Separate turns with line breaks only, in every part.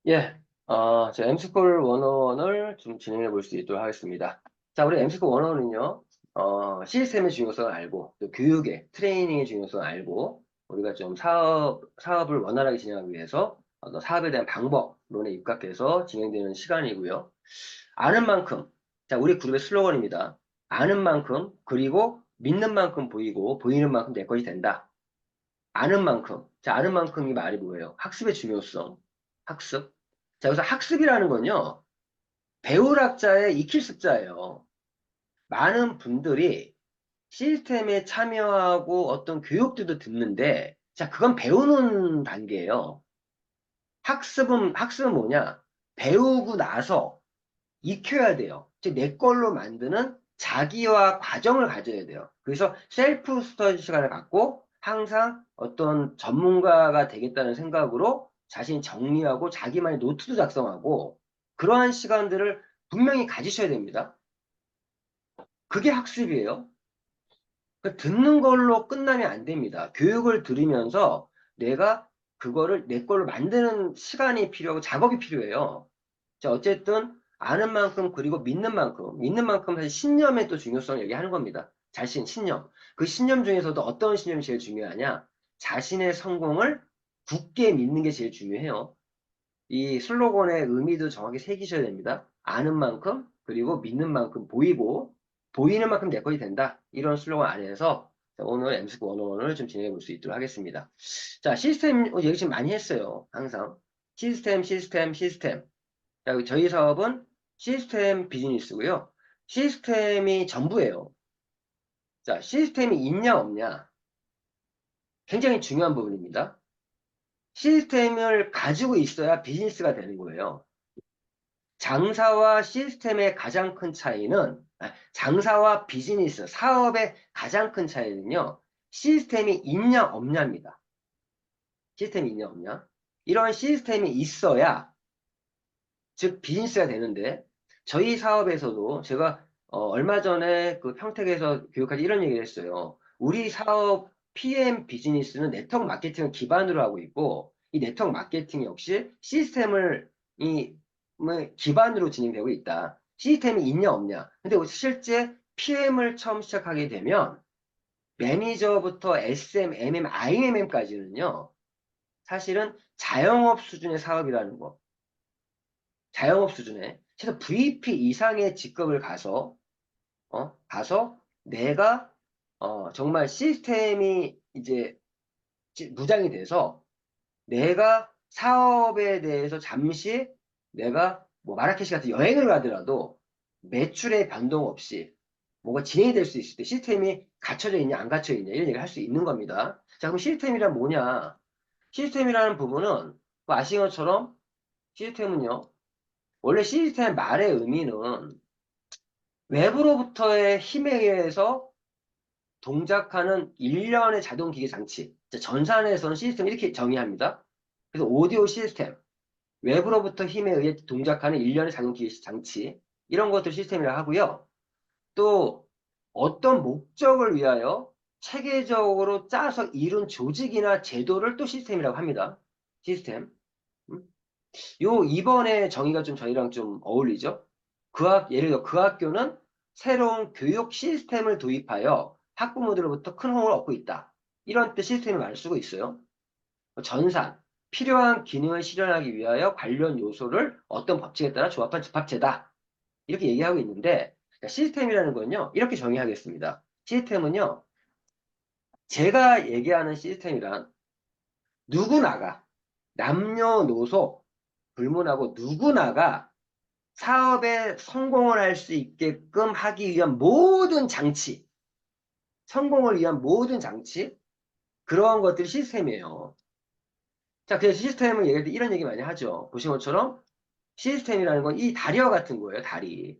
예, 저 엠스콜 101을 좀 진행해 볼 수 있도록 하겠습니다. 자, 우리 엠스콜 101은요, 시스템의 중요성을 알고, 또 교육의, 트레이닝의 중요성을 알고, 우리가 좀 사업을 원활하게 진행하기 위해서 사업에 대한 방법론에 입각해서 진행되는 시간이고요. 아는 만큼, 자, 우리 그룹의 슬로건입니다. 아는 만큼, 그리고 믿는 만큼 보이고, 보이는 만큼 내 것이 된다. 아는 만큼. 자, 아는 만큼 이 말이 뭐예요? 학습의 중요성. 학습. 자, 여기서 학습이라는 건요, 배울 학자의 익힐 습자예요. 많은 분들이 시스템에 참여하고 어떤 교육들도 듣는데, 자, 그건 배우는 단계예요. 학습은 뭐냐? 배우고 나서 익혀야 돼요. 즉, 내 걸로 만드는 자기와 과정을 가져야 돼요. 그래서 셀프 스터디 시간을 갖고 항상 어떤 전문가가 되겠다는 생각으로 자신이 정리하고 자기만의 노트도 작성하고 그러한 시간들을 분명히 가지셔야 됩니다. 그게 학습이에요. 그러니까 듣는 걸로 끝나면 안 됩니다. 교육을 들으면서 내가 그거를 내 걸로 만드는 시간이 필요하고 작업이 필요해요. 자, 어쨌든 아는 만큼 그리고 믿는 만큼 사실 신념의 또 중요성을 얘기하는 겁니다. 신념. 그 신념 중에서도 어떤 신념이 제일 중요하냐? 자신의 성공을 굳게 믿는 게 제일 중요해요. 이 슬로건의 의미도 정확히 새기셔야 됩니다. 아는 만큼 그리고 믿는 만큼 보이고 보이는 만큼 내 것이 된다. 이런 슬로건 안에서 오늘 엠스크 101을 좀 진행해 볼 수 있도록 하겠습니다. 자, 시스템 얘기 지금 많이 했어요. 항상. 시스템. 자, 저희 사업은 시스템 비즈니스고요. 시스템이 전부예요. 자, 시스템이 있냐 없냐 굉장히 중요한 부분입니다. 시스템을 가지고 있어야 비즈니스가 되는 거예요. 장사와 시스템의 가장 큰 차이는 장사와 비즈니스, 사업의 가장 큰 차이는요. 시스템이 있냐 없냐입니다. 시스템이 있냐 없냐. 이런 시스템이 있어야 즉 비즈니스가 되는데 저희 사업에서도 제가 얼마 전에 그 평택에서 교육할 때 이런 얘기를 했어요. 우리 사업 PM 비즈니스는 네트워크 마케팅을 기반으로 하고 있고 이 네트워크 마케팅 역시 시스템을 기반으로 진행되고 있다. 시스템이 있냐 없냐. 근데 실제 PM을 처음 시작하게 되면 매니저부터 SM, MM, IMM까지는요. 사실은 자영업 수준의 사업이라는 거. 자영업 수준에 최소 VP 이상의 직급을 가서 내가 정말 시스템이 이제 무장이 돼서 내가 사업에 대해서 잠시 내가 뭐 마라케시 같은 여행을 가더라도 매출의 변동 없이 뭐가 진행이 될 수 있을 때 시스템이 갖춰져 있냐 안 갖춰져 있냐 이런 얘기를 할 수 있는 겁니다. 자, 그럼 시스템이란 뭐냐? 시스템이라는 부분은 뭐 아시는 것처럼 시스템은요. 원래 시스템 말의 의미는 외부로부터의 힘에 의해서 동작하는 일련의 자동기계 장치. 전산에서는 시스템 이렇게 정의합니다. 그래서 오디오 시스템, 외부로부터 힘에 의해 동작하는 일련의 자동기계 장치. 이런 것들 시스템이라고 하고요. 또 어떤 목적을 위하여 체계적으로 짜서 이룬 조직이나 제도를 또 시스템이라고 합니다. 시스템. 음? 요 이번에 정의가 좀 저희랑 좀 어울리죠? 예를 들어 그 학교는 새로운 교육 시스템을 도입하여 학부모들로부터 큰 호응을 얻고 있다. 이런 뜻 시스템을 많이 쓰고 있어요. 전산, 필요한 기능을 실현하기 위하여 관련 요소를 어떤 법칙에 따라 조합한 집합체다. 이렇게 얘기하고 있는데 시스템이라는 건요. 이렇게 정의하겠습니다. 시스템은요. 제가 얘기하는 시스템이란 누구나가 남녀노소 불문하고 누구나가 사업에 성공을 할 수 있게끔 하기 위한 모든 장치, 성공을 위한 모든 장치, 그러한 것들이 시스템이에요. 자, 그래서 시스템을 얘기할 때 이런 얘기 많이 하죠. 보신 것처럼 시스템이라는 건 이 다리와 같은 거예요, 다리.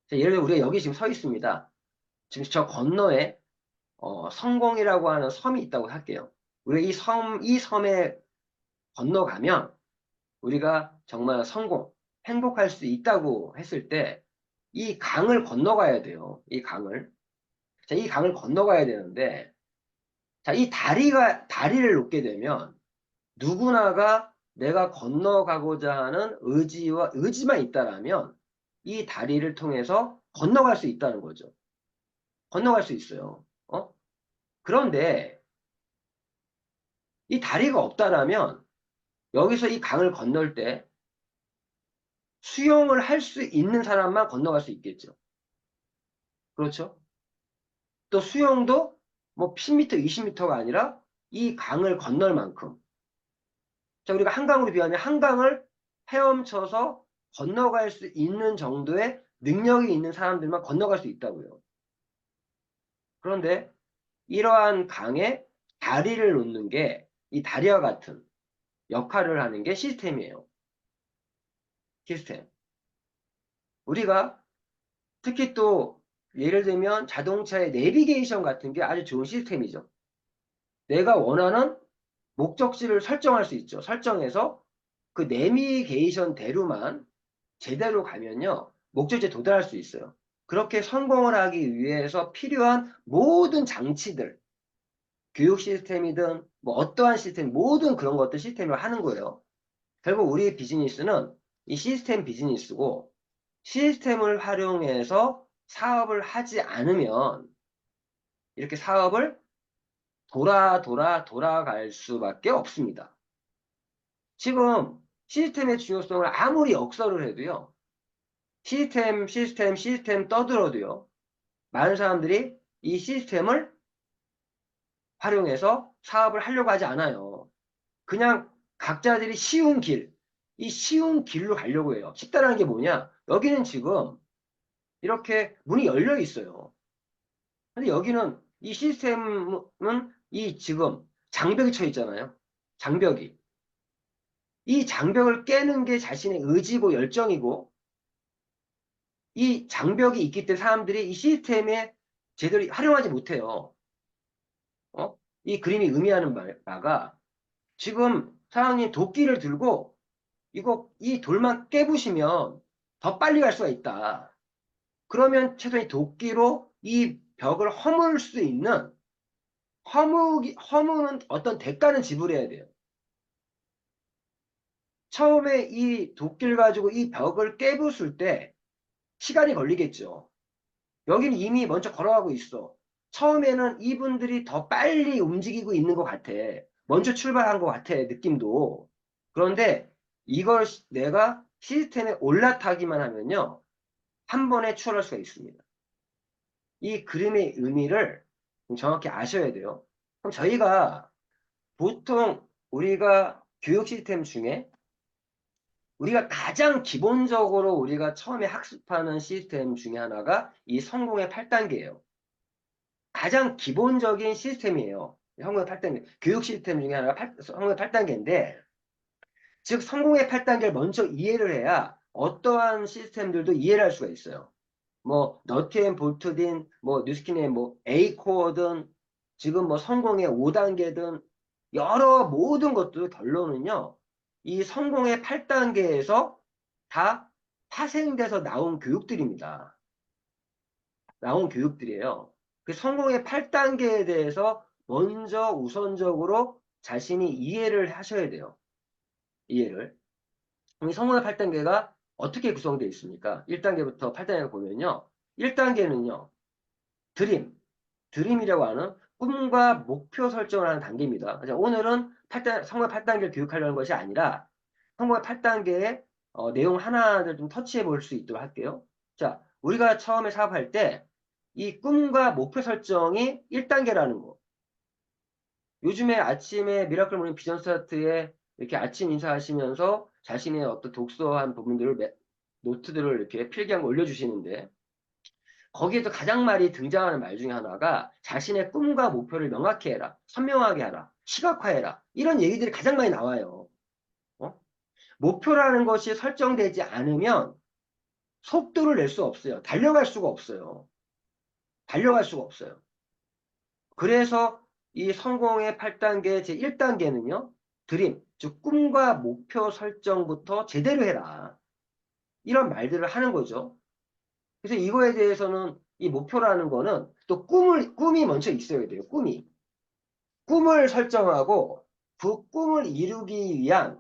자, 예를 들어 우리가 여기 지금 서 있습니다. 지금 저 건너에 성공이라고 하는 섬이 있다고 할게요. 우리가 이 섬에 건너가면 우리가 정말 행복할 수 있다고 했을 때 이 강을 건너가야 돼요. 이 강을. 자, 이 강을 건너가야 되는데, 자, 다리를 놓게 되면 누구나가 내가 건너가고자 하는 의지만 있다라면 이 다리를 통해서 건너갈 수 있다는 거죠. 건너갈 수 있어요. 그런데 이 다리가 없다라면 여기서 이 강을 건널 때 수영을 할 수 있는 사람만 건너갈 수 있겠죠. 그렇죠? 또 수영도 뭐 10m, 20m가 아니라 이 강을 건널 만큼. 자, 우리가 한강으로 비하면 한강을 헤엄쳐서 건너갈 수 있는 정도의 능력이 있는 사람들만 건너갈 수 있다고요. 그런데 이러한 강에 다리를 놓는 게 이 다리와 같은 역할을 하는 게 시스템이에요. 시스템. 우리가 특히 또 예를 들면 자동차의 내비게이션 같은 게 아주 좋은 시스템이죠. 내가 원하는 목적지를 설정할 수 있죠. 설정해서 그 내비게이션대로만 제대로 가면요. 목적지에 도달할 수 있어요. 그렇게 성공을 하기 위해서 필요한 모든 장치들, 교육 시스템이든 뭐 어떠한 시스템, 모든 그런 것들 시스템을 하는 거예요. 결국 우리 비즈니스는 이 시스템 비즈니스고 시스템을 활용해서 사업을 하지 않으면 이렇게 사업을 돌아갈 수밖에 없습니다. 지금 시스템의 중요성을 아무리 역설을 해도요. 시스템 떠들어도요. 많은 사람들이 이 시스템을 활용해서 사업을 하려고 하지 않아요. 그냥 각자들이 쉬운 길, 이 쉬운 길로 가려고 해요. 쉽다는 게 뭐냐? 여기는 지금 이렇게 문이 열려 있어요. 근데 여기는 이 시스템은 이 지금 장벽이 쳐 있잖아요. 장벽이. 이 장벽을 깨는 게 자신의 의지고 열정이고 이 장벽이 있기 때문에 사람들이 이 시스템에 제대로 활용하지 못해요. 이 그림이 의미하는 바가 지금 사장님 도끼를 들고 이 돌만 깨부시면 더 빨리 갈 수가 있다. 그러면 최소한 이 도끼로 이 벽을 허물 수 있는 허무는 어떤 대가는 지불해야 돼요. 처음에 이 도끼를 가지고 이 벽을 깨부술 때 시간이 걸리겠죠. 여기는 이미 먼저 걸어가고 있어. 처음에는 이분들이 더 빨리 움직이고 있는 것 같아. 먼저 출발한 것 같아, 느낌도. 그런데 이걸 내가 시스템에 올라타기만 하면요. 한 번에 추월할 수가 있습니다. 이 그림의 의미를 정확히 아셔야 돼요. 그럼 저희가 보통 우리가 교육 시스템 중에 우리가 가장 기본적으로 우리가 처음에 학습하는 시스템 중에 하나가 이 성공의 8단계예요. 가장 기본적인 시스템이에요. 성공의 8단계. 교육 시스템 중에 하나가 성공의 8단계인데, 즉, 성공의 8단계를 먼저 이해를 해야 어떠한 시스템들도 이해를 할 수가 있어요. 뭐, 너트앤 볼트든, 뭐, 뉴스킨의 뭐, A코어든, 지금 뭐, 성공의 5단계든, 여러 모든 것들 결론은요, 이 성공의 8단계에서 다 파생돼서 나온 교육들입니다. 나온 교육들이에요. 그 성공의 8단계에 대해서 먼저 우선적으로 자신이 이해를 하셔야 돼요. 이해를. 이 성공의 8단계가 어떻게 구성되어 있습니까? 1단계부터 8단계를 보면요. 1단계는요. 드림이라고 하는 꿈과 목표 설정을 하는 단계입니다. 오늘은 성공의 8단계를 교육하려는 것이 아니라 성공의 8단계의 내용 하나를 좀 터치해 볼 수 있도록 할게요. 자, 우리가 처음에 사업할 때 이 꿈과 목표 설정이 1단계라는 거. 요즘에 아침에 미라클 모닝 비전 스타트에 이렇게 아침 인사하시면서 자신의 어떤 독서한 부분들을 노트들을 이렇게 필기한 거 올려주시는데 거기에서 가장 많이 등장하는 말 중에 하나가 자신의 꿈과 목표를 명확히 해라. 선명하게 하라. 시각화해라. 이런 얘기들이 가장 많이 나와요. 목표라는 것이 설정되지 않으면 속도를 낼 수 없어요. 달려갈 수가 없어요. 달려갈 수가 없어요. 그래서 이 성공의 8단계 제1단계는요. 드림, 즉 꿈과 목표 설정부터 제대로 해라. 이런 말들을 하는 거죠. 그래서 이거에 대해서는 이 목표라는 거는 또 꿈이 먼저 있어야 돼요. 꿈을 설정하고 그 꿈을 이루기 위한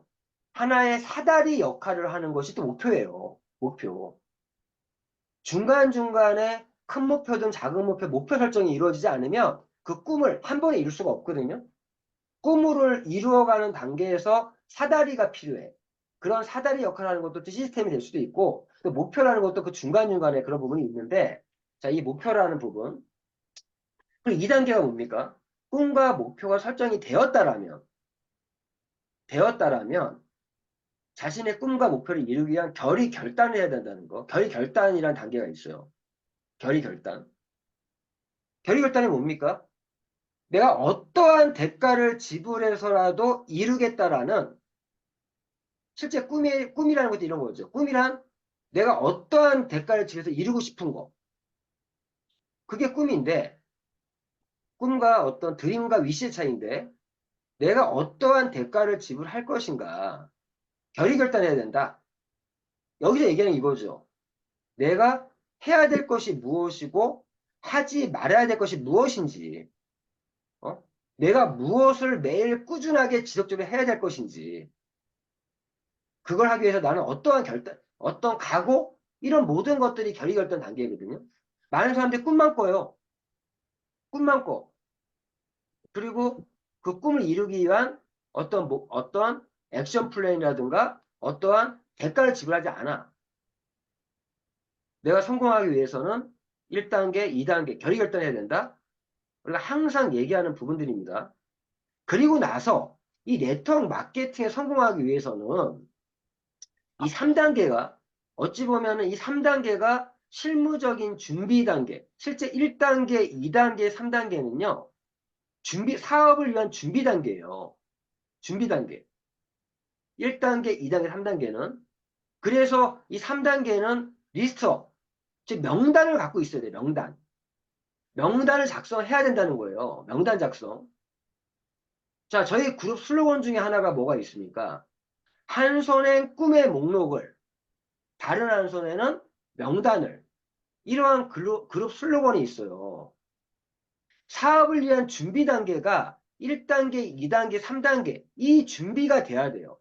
하나의 사다리 역할을 하는 것이 또 목표예요. 목표. 중간중간에 큰 목표든 작은 목표 설정이 이루어지지 않으면 그 꿈을 한 번에 이룰 수가 없거든요. 꿈을 이루어가는 단계에서 사다리가 필요해. 그런 사다리 역할을 하는 것도 또 시스템이 될 수도 있고, 또 목표라는 것도 그 중간중간에 그런 부분이 있는데, 자, 이 목표라는 부분. 그리고 2단계가 뭡니까? 꿈과 목표가 설정이 되었다라면, 자신의 꿈과 목표를 이루기 위한 결의 결단을 해야 된다는 거. 결의 결단이라는 단계가 있어요. 결의 결단. 결의 결단이 뭡니까? 내가 어떠한 대가를 지불해서라도 이루겠다라는 실제 꿈이라는 것도 이런 거죠. 꿈이란 내가 어떠한 대가를 지불해서 이루고 싶은 거. 그게 꿈인데 꿈과 어떤 드림과 위시의 차이인데 내가 어떠한 대가를 지불할 것인가. 결의 결단해야 된다. 여기서 얘기하는 이거죠. 내가 해야 될 것이 무엇이고 하지 말아야 될 것이 무엇인지, 어? 내가 무엇을 매일 꾸준하게 지속적으로 해야 될 것인지, 그걸 하기 위해서 나는 어떠한 결단, 어떤 각오, 이런 모든 것들이 결의결단 단계거든요. 많은 사람들이 꿈만 꿔요. 꿈만 꿔. 그리고 그 꿈을 이루기 위한 어떤 액션 플랜이라든가 어떠한 대가를 지불하지 않아. 내가 성공하기 위해서는 1단계, 2단계 결의결단해야 된다. 우리가 항상 얘기하는 부분들입니다. 그리고 나서 이 네트워크 마케팅에 성공하기 위해서는 이 3단계가 어찌 보면은 이 3단계가 실무적인 준비 단계, 실제 1단계, 2단계, 3단계는요. 사업을 위한 준비 단계예요. 준비 단계. 1단계, 2단계, 3단계는. 그래서 이 3단계는 리스트업, 즉 명단을 갖고 있어야 돼요. 명단. 명단을 작성해야 된다는 거예요. 명단 작성. 자, 저희 그룹 슬로건 중에 하나가 뭐가 있습니까? 한 손엔 꿈의 목록을, 다른 한 손에는 명단을. 이러한 그룹 슬로건이 있어요. 사업을 위한 준비 단계가 1단계, 2단계, 3단계 이 준비가 돼야 돼요.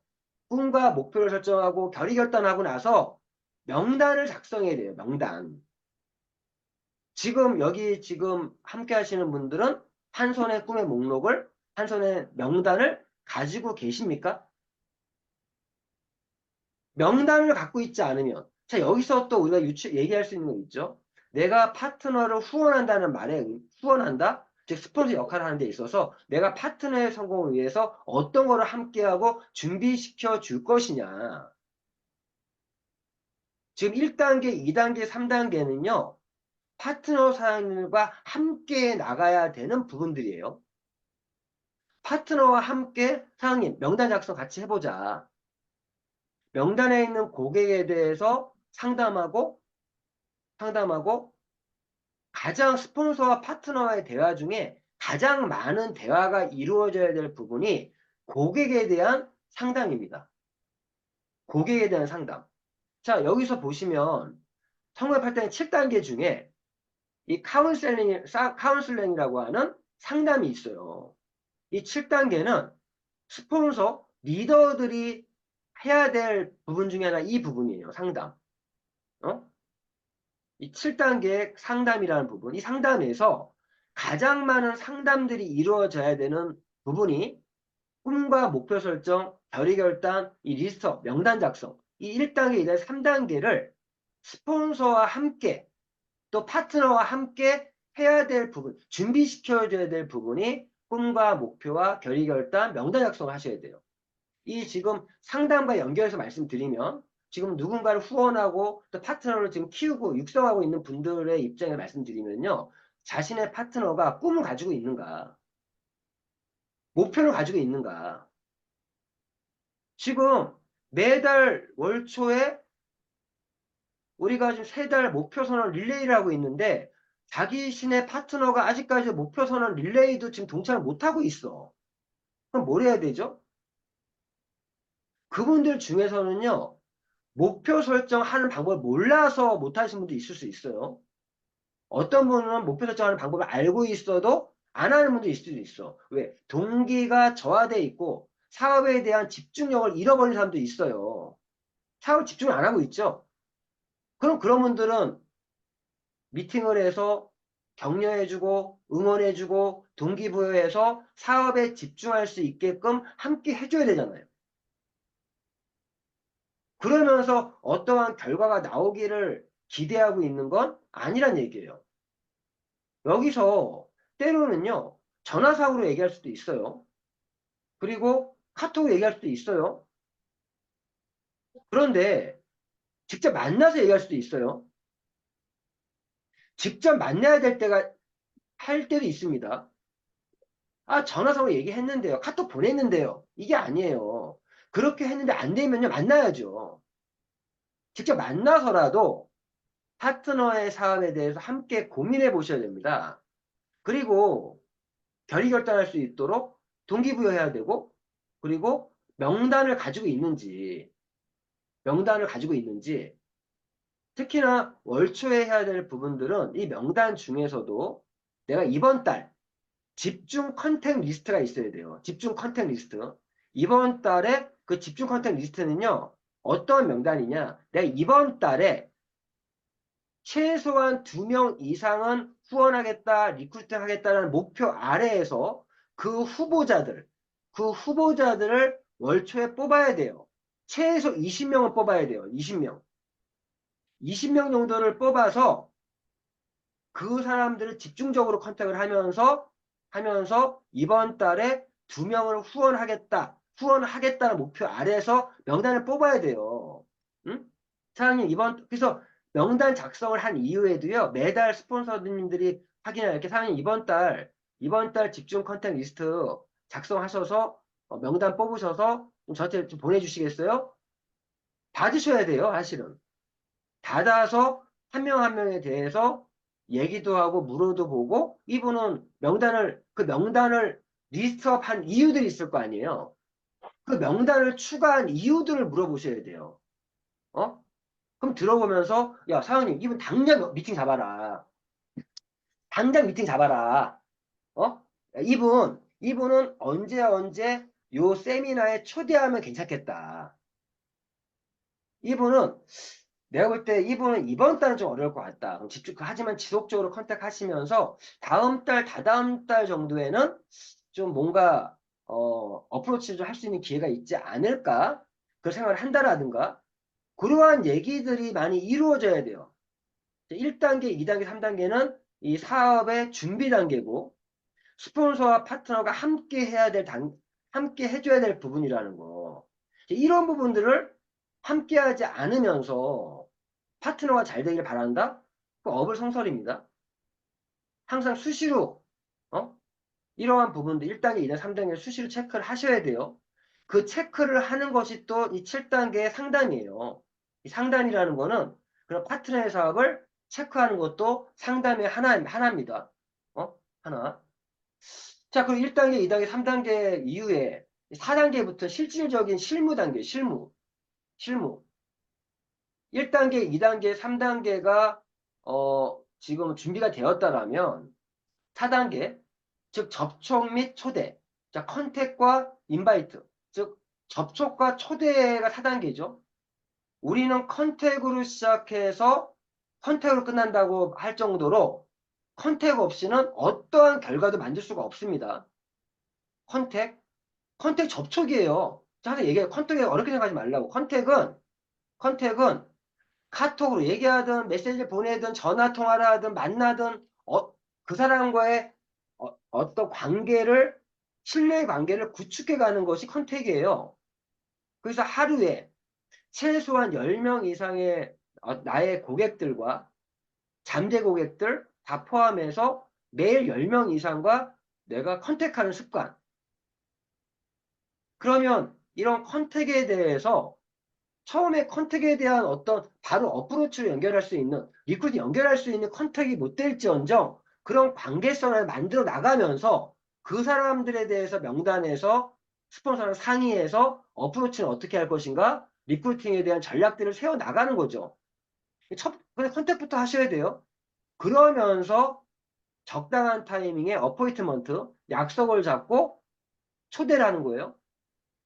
꿈과 목표를 설정하고 결의결단하고 나서 명단을 작성해야 돼요. 명단. 지금 함께 하시는 분들은 한 손에 꿈의 목록을, 한 손에 명단을 가지고 계십니까? 명단을 갖고 있지 않으면, 자, 여기서 또 우리가 얘기할 수 있는 거 있죠? 내가 파트너를 후원한다는 말에, 후원한다? 즉, 스폰서 역할을 하는 데 있어서 내가 파트너의 성공을 위해서 어떤 거를 함께하고 준비시켜 줄 것이냐. 지금 1단계, 2단계, 3단계는요, 파트너 사장님과 함께 나가야 되는 부분들이에요. 파트너와 함께 사장님, 명단 작성 같이 해보자. 명단에 있는 고객에 대해서 상담하고 가장 스폰서와 파트너와의 대화 중에 가장 많은 대화가 이루어져야 될 부분이 고객에 대한 상담입니다. 고객에 대한 상담. 자, 여기서 보시면 1908단계 7단계 중에 이 카운슬링이라고 하는 상담이 있어요. 이 7단계는 스폰서, 리더들이 해야 될 부분 중에 하나 이 부분이에요. 상담. 이 7단계 상담이라는 부분, 이 상담에서 가장 많은 상담들이 이루어져야 되는 부분이 꿈과 목표 설정, 결의 결단, 이 리스트업, 명단 작성, 이 1단계, 2단계, 3단계를 스폰서와 함께 또 파트너와 함께 해야 될 부분, 준비시켜줘야 될 부분이 꿈과 목표와 결의 결단, 명단 작성을 하셔야 돼요. 이 지금 상담과 연결해서 말씀드리면 지금 누군가를 후원하고 또 파트너를 지금 키우고 육성하고 있는 분들의 입장에 말씀드리면요. 자신의 파트너가 꿈을 가지고 있는가? 목표를 가지고 있는가? 지금 매달 월초에 우리가 지금 3달 목표 선언 릴레이를 하고 있는데 자기 신의 파트너가 아직까지 목표 선언 릴레이도 지금 동참을 못하고 있어. 그럼 뭘 해야 되죠? 그분들 중에서는요. 목표 설정하는 방법을 몰라서 못하시는 분도 있을 수 있어요. 어떤 분은 목표 설정하는 방법을 알고 있어도 안 하는 분도 있을 수도 있어. 왜? 동기가 저하돼 있고 사업에 대한 집중력을 잃어버린 사람도 있어요. 사업 집중을 안 하고 있죠. 그럼 그런 분들은 미팅을 해서 격려해주고 응원해주고 동기부여해서 사업에 집중할 수 있게끔 함께 해줘야 되잖아요. 그러면서 어떠한 결과가 나오기를 기대하고 있는 건 아니란 얘기예요. 여기서 때로는요, 전화상으로 얘기할 수도 있어요. 그리고 카톡으로 얘기할 수도 있어요. 그런데 직접 만나서 얘기할 수도 있어요. 직접 만나야 될 때가 할 때도 있습니다. 아, 전화상으로 얘기했는데요. 카톡 보냈는데요. 이게 아니에요. 그렇게 했는데 안 되면요, 만나야죠. 직접 만나서라도 파트너의 사업에 대해서 함께 고민해 보셔야 됩니다. 그리고 결의 결단할 수 있도록 동기부여해야 되고, 그리고 명단을 가지고 있는지, 특히나 월초에 해야 될 부분들은 이 명단 중에서도 내가 이번 달 집중 컨택 리스트가 있어야 돼요. 집중 컨택 리스트. 이번 달에 그 집중 컨택 리스트는요, 어떤 명단이냐? 내가 이번 달에 최소한 2명 이상은 후원하겠다, 리크루팅 하겠다는 목표 아래에서 그 후보자들을 월초에 뽑아야 돼요. 최소 20명은 뽑아야 돼요. 20명. 20명 정도를 뽑아서 그 사람들을 집중적으로 컨택을 하면서 이번 달에 2명을 후원하겠다는 목표 아래에서 명단을 뽑아야 돼요. 응? 사장님, 그래서 명단 작성을 한 이후에도요, 매달 스폰서님들이 확인을 이렇게 사장님, 이번 달 집중 컨택 리스트 작성하셔서 명단 뽑으셔서 좀 저한테 좀 보내주시겠어요? 받으셔야 돼요, 사실은. 받아서 한 명 한 명에 대해서 얘기도 하고 물어도 보고 이분은 그 명단을 리스트업한 이유들이 있을 거 아니에요. 그 명단을 추가한 이유들을 물어보셔야 돼요. 어? 그럼 들어보면서 야 사장님 이분 당장 미팅 잡아라. 당장 미팅 잡아라. 어? 이분은 언제 요 세미나에 초대하면 괜찮겠다. 이분은 내가 볼 때 이분은 이번 달은 좀 어려울 것 같다. 하지만 지속적으로 컨택하시면서 다음 달, 다다음 달 정도에는 좀 뭔가, 어프로치를 좀 할 수 있는 기회가 있지 않을까? 그 생각을 한다라든가. 그러한 얘기들이 많이 이루어져야 돼요. 1단계, 2단계, 3단계는 이 사업의 준비 단계고, 스폰서와 파트너가 함께 해줘야 될 부분이라는 거. 이런 부분들을 함께 하지 않으면서 파트너가 잘 되길 바란다? 그 어불성설입니다. 항상 수시로, 어? 이러한 부분들 1단계, 2단계, 3단계 수시로 체크를 하셔야 돼요. 그 체크를 하는 것이 또 이 7단계의 상담이에요. 이 상담이라는 거는 그런 파트너의 사업을 체크하는 것도 상담의 하나입니다. 하나. 자, 그리고 1단계, 2단계, 3단계 이후에 4단계부터 실질적인 실무 단계, 실무. 1단계, 2단계, 3단계가 지금 준비가 되었다라면 4단계, 즉 접촉 및 초대, 자 컨택과 인바이트, 즉 접촉과 초대가 4단계죠. 우리는 컨택으로 시작해서 컨택으로 끝난다고 할 정도로 컨택 없이는 어떠한 결과도 만들 수가 없습니다. 컨택 접촉이에요. 자, 하나 얘기해요. 컨택에 어렵게 생각하지 말라고. 컨택은 카톡으로 얘기하든 메시지 보내든 전화 통화를 하든 만나든 그 사람과의 어떤 신뢰의 관계를 구축해 가는 것이 컨택이에요. 그래서 하루에 최소한 10명 이상의 나의 고객들과 잠재 고객들 다 포함해서 매일 10명 이상과 내가 컨택하는 습관. 그러면 이런 컨택에 대해서 처음에 컨택에 대한 어떤 바로 어프로치로 연결할 수 있는 리크루팅 연결할 수 있는 컨택이 못 될지언정 그런 관계성을 만들어 나가면서 그 사람들에 대해서 명단에서 스폰서랑 상의해서 어프로치는 어떻게 할 것인가 리크루팅에 대한 전략들을 세워 나가는 거죠. 근데 컨택부터 하셔야 돼요. 그러면서 적당한 타이밍에 어포인트먼트 약속을 잡고 초대를 하는 거예요.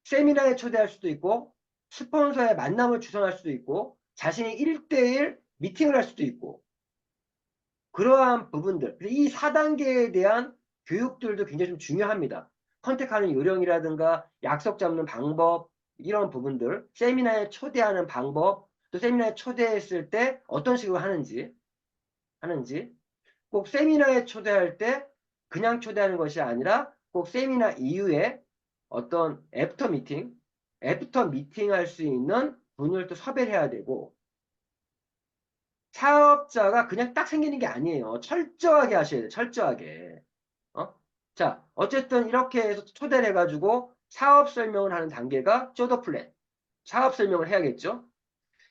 세미나에 초대할 수도 있고, 스폰서의 만남을 주선할 수도 있고, 자신이 1대1 미팅을 할 수도 있고, 그러한 부분들, 이 4단계에 대한 교육들도 굉장히 좀 중요합니다. 컨택하는 요령이라든가 약속 잡는 방법, 이런 부분들, 세미나에 초대하는 방법, 또 세미나에 초대했을 때 어떤 식으로 하는지, 꼭 세미나에 초대할 때 그냥 초대하는 것이 아니라 꼭 세미나 이후에 어떤 애프터 미팅 할 수 있는 분을 또 섭외를 해야 되고, 사업자가 그냥 딱 생기는 게 아니에요. 철저하게 하셔야 돼요. 철저하게. 어? 자, 어쨌든 이렇게 해서 초대를 해가지고 사업 설명을 하는 단계가 쇼더 플랜. 사업 설명을 해야겠죠?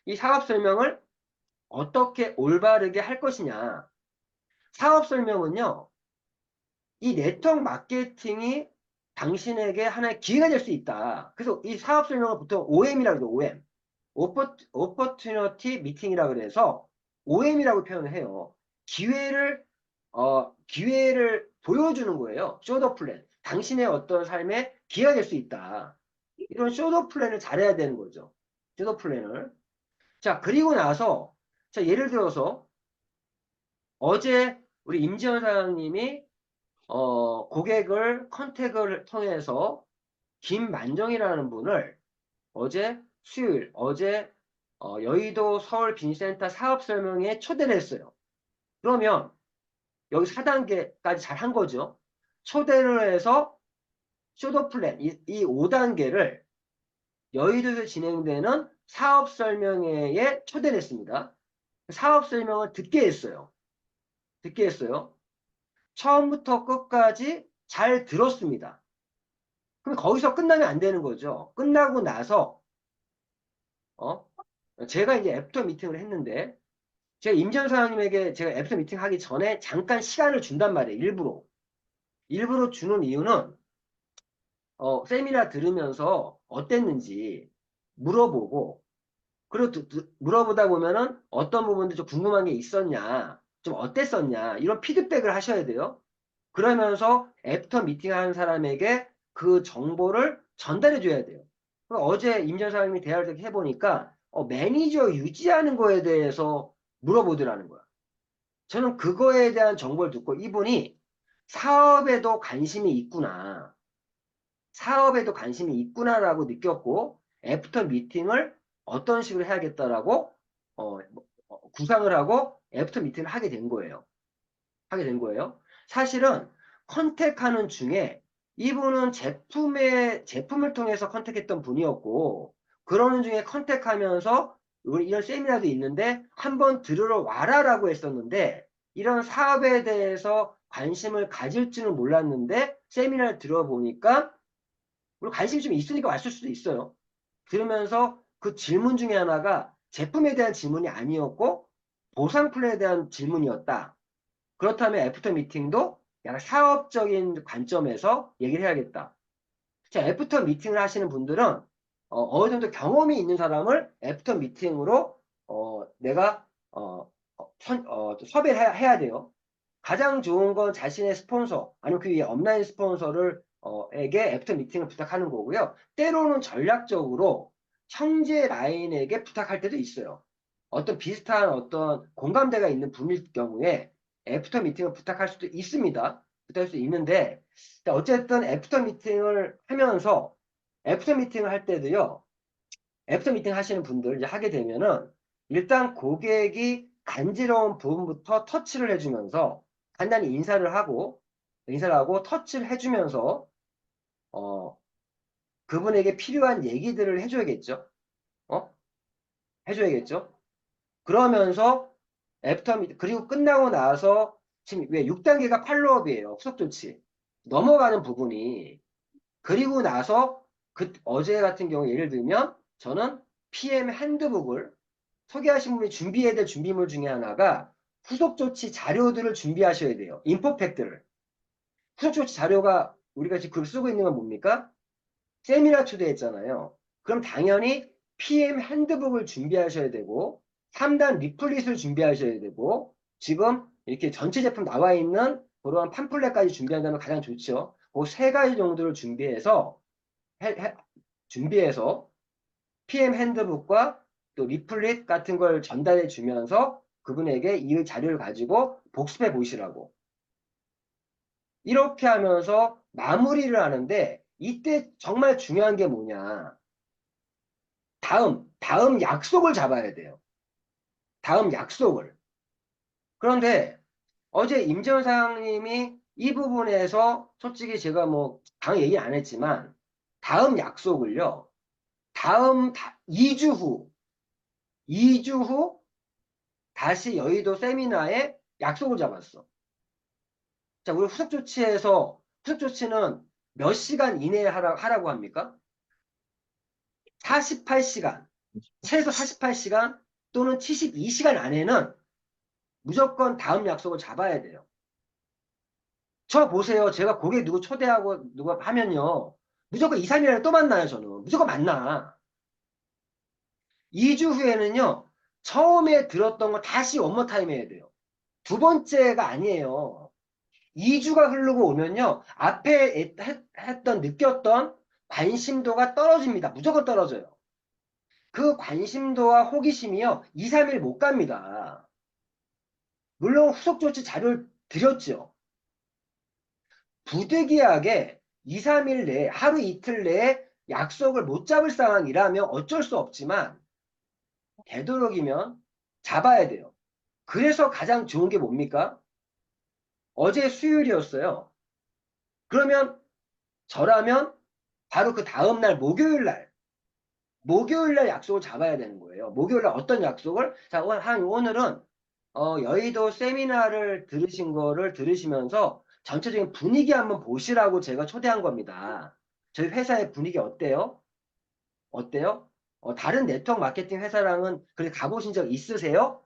이 사업 설명을 어떻게 올바르게 할 것이냐. 사업 설명은요, 이 네트워크 마케팅이 당신에게 하나의 기회가 될 수 있다. 그래서 이 사업 설명을 보통 OM이라고 해요. OM. Opportunity Meeting이라고 그래서 OM이라고 표현을 해요. 기회를 보여주는 거예요. 쇼더 플랜. 당신의 어떤 삶에 기회가 될 수 있다. 이런 쇼더 플랜을 잘해야 되는 거죠. 쇼더 플랜을. 자, 그리고 나서, 자, 예를 들어서 어제 우리 임지원 사장님이 고객을 컨택을 통해서 김만정이라는 분을 어제 수요일, 어제 여의도 서울 빈센터 사업 설명회에 초대를 했어요. 그러면 여기 4단계까지 잘 한 거죠. 초대를 해서 쇼더 플랜, 이 5단계를 여의도에서 진행되는 사업 설명회에 초대를 했습니다. 사업 설명을 듣게 했어요. 듣게 했어요. 처음부터 끝까지 잘 들었습니다. 그럼 거기서 끝나면 안 되는 거죠. 끝나고 나서 어? 제가 이제 애프터 미팅을 했는데 제가 임전 사장님에게 제가 애프터 미팅 하기 전에 잠깐 시간을 준단 말이에요. 일부러 주는 이유는 세미나 들으면서 어땠는지 물어보고 그리고 물어보다 보면은 어떤 부분들 좀 궁금한 게 있었냐 좀 어땠었냐 이런 피드백을 하셔야 돼요. 그러면서 애프터 미팅하는 사람에게 그 정보를 전달해 줘야 돼요. 어제 임전 사장님이 대화를 해보니까 매니저 유지하는 거에 대해서 물어보더라는 거야. 저는 그거에 대한 정보를 듣고 이분이 사업에도 관심이 있구나. 사업에도 관심이 있구나라고 느꼈고 애프터 미팅을 어떤 식으로 해야겠다라고 구상을 하고 애프터 미팅을 하게 된 거예요. 사실은 컨택하는 중에 이분은 제품을 통해서 컨택했던 분이었고, 그러는 중에 컨택하면서 우리 이런 세미나도 있는데 한번 들으러 와라라고 했었는데, 이런 사업에 대해서 관심을 가질지는 몰랐는데, 세미나를 들어보니까, 우리 관심이 좀 있으니까 왔을 수도 있어요. 들으면서 그 질문 중에 하나가 제품에 대한 질문이 아니었고, 보상 플랜에 대한 질문이었다. 그렇다면 애프터 미팅도 약간 사업적인 관점에서 얘기를 해야겠다. 자, 애프터 미팅을 하시는 분들은 어느 정도 경험이 있는 사람을 애프터 미팅으로 내가 섭외를 해야 돼요. 가장 좋은 건 자신의 스폰서 아니면 그 위에 업라인 스폰서를 에게 애프터 미팅을 부탁하는 거고요. 때로는 전략적으로 형제 라인에게 부탁할 때도 있어요. 어떤 비슷한 어떤 공감대가 있는 분일 경우에 애프터 미팅을 부탁할 수도 있습니다. 부탁할 수 있는데 어쨌든 애프터 미팅을 하면서 애프터 미팅을 할 때도요. 애프터 미팅 하시는 분들 이제 하게 되면은 일단 고객이 간지러운 부분부터 터치를 해주면서 간단히 인사를 하고 터치를 해주면서 어, 그분에게 필요한 얘기들을 해줘야겠죠. 어? 해줘야겠죠. 그러면서 애프터 미팅 그리고 끝나고 나서 지금 왜 6단계가 팔로업이에요. 후속 조치. 넘어가는 부분이 그리고 나서 어제 같은 경우 예를 들면 저는 PM 핸드북을 소개하신 분이 준비해야 될 준비물 중에 하나가 후속 조치 자료들을 준비하셔야 돼요. 인포팩트를. 후속 조치 자료가 우리가 지금 글 쓰고 있는 건 뭡니까? 세미나 초대했잖아요. 그럼 당연히 PM 핸드북을 준비하셔야 되고 3단 리플릿을 준비하셔야 되고 지금 이렇게 전체 제품 나와 있는 그러한 팜플렛까지 준비한다면 가장 좋죠. 그 세 가지 정도를 준비해서 준비해서 PM 핸드북과 또 리플릿 같은 걸 전달해 주면서 그분에게 이 자료를 가지고 복습해 보시라고. 이렇게 하면서 마무리를 하는데 이때 정말 중요한 게 뭐냐. 다음 약속을 잡아야 돼요. 다음 약속을. 그런데 어제 임재원 사장님이 이 부분에서 솔직히 제가 뭐 당 얘기 안 했지만 다음 약속을요. 2주 후, 2주 후 다시 여의도 세미나에 약속을 잡았어. 자, 우리 후속 조치는 몇 시간 이내에 하라고 합니까? 48시간, 최소 48시간 또는 72시간 안에는 무조건 다음 약속을 잡아야 돼요. 저 보세요. 제가 고객 누구 초대하고 누가 하면요. 무조건 2, 3일 안에 또 만나요, 저는. 무조건 만나. 2주 후에는요. 처음에 들었던 거 다시 원모 타임 해야 돼요. 두 번째가 아니에요. 2주가 흐르고 오면요. 앞에 느꼈던 관심도가 떨어집니다. 무조건 떨어져요. 그 관심도와 호기심이요. 2, 3일 못 갑니다. 물론 후속 조치 자료를 드렸죠. 부득이하게 2, 3일 내에, 하루 이틀 내에 약속을 못 잡을 상황이라면 어쩔 수 없지만 되도록이면 잡아야 돼요. 그래서 가장 좋은 게 뭡니까? 어제 수요일이었어요. 그러면 저라면 바로 그 다음날 목요일 날 약속을 잡아야 되는 거예요. 목요일 날 어떤 약속을? 자, 오늘은 여의도 세미나를 들으신 거를 들으시면서 전체적인 분위기 한번 보시라고 제가 초대한 겁니다. 저희 회사의 분위기 어때요? 어때요? 다른 네트워크 마케팅 회사랑은 그렇게 가보신 적 있으세요?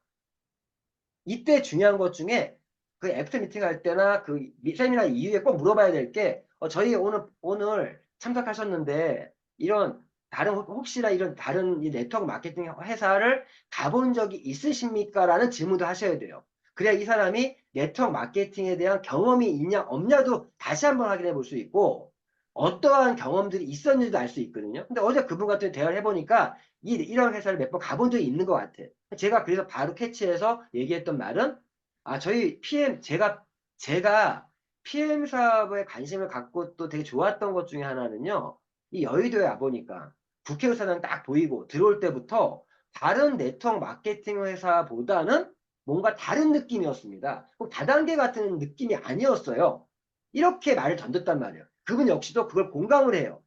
이때 중요한 것 중에 그 애프터 미팅 할 때나 그 세미나 이후에 꼭 물어봐야 될 게, 저희 오늘 참석하셨는데, 이런 혹시나 이런 다른 이 네트워크 마케팅 회사를 가본 적이 있으십니까? 라는 질문도 하셔야 돼요. 그래야 이 사람이 네트워크 마케팅에 대한 경험이 있냐, 없냐도 다시 한번 확인해 볼 수 있고, 어떠한 경험들이 있었는지도 알 수 있거든요. 근데 어제 그분 같은 대화를 해보니까 이런 회사를 몇 번 가본 적이 있는 것 같아. 제가 그래서 바로 캐치해서 얘기했던 말은, 저희 제가 PM 사업에 관심을 갖고 또 되게 좋았던 것 중에 하나는요, 이 여의도에 와보니까 국회의사당 딱 보이고 들어올 때부터 다른 네트워크 마케팅 회사보다는 뭔가 다른 느낌이었습니다. 꼭 다단계 같은 느낌이 아니었어요. 이렇게 말을 던졌단 말이에요. 그분 역시도 그걸 공감을 해요.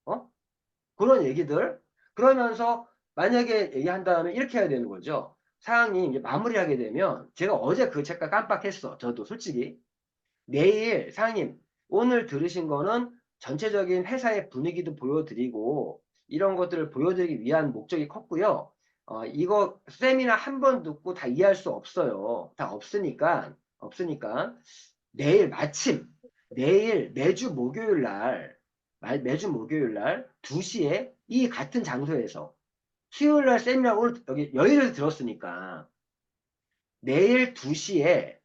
어? 그런 얘기들. 그러면서 만약에 얘기한다면 이렇게 해야 되는 거죠. 사장님, 이제 마무리하게 되면 제가 어제 그 책가 깜빡했어. 저도 솔직히. 내일 사장님, 오늘 들으신 거는 전체적인 회사의 분위기도 보여드리고 이런 것들을 보여드리기 위한 목적이 컸고요. 이거 세미나 한 번 듣고 다 이해할 수 없어요. 다 없으니까 내일 마침 내일 매주 목요일 날 2시에 이 같은 장소에서 수요일 날 세미나 오늘 여기 여의도에서 들었으니까 내일 2시에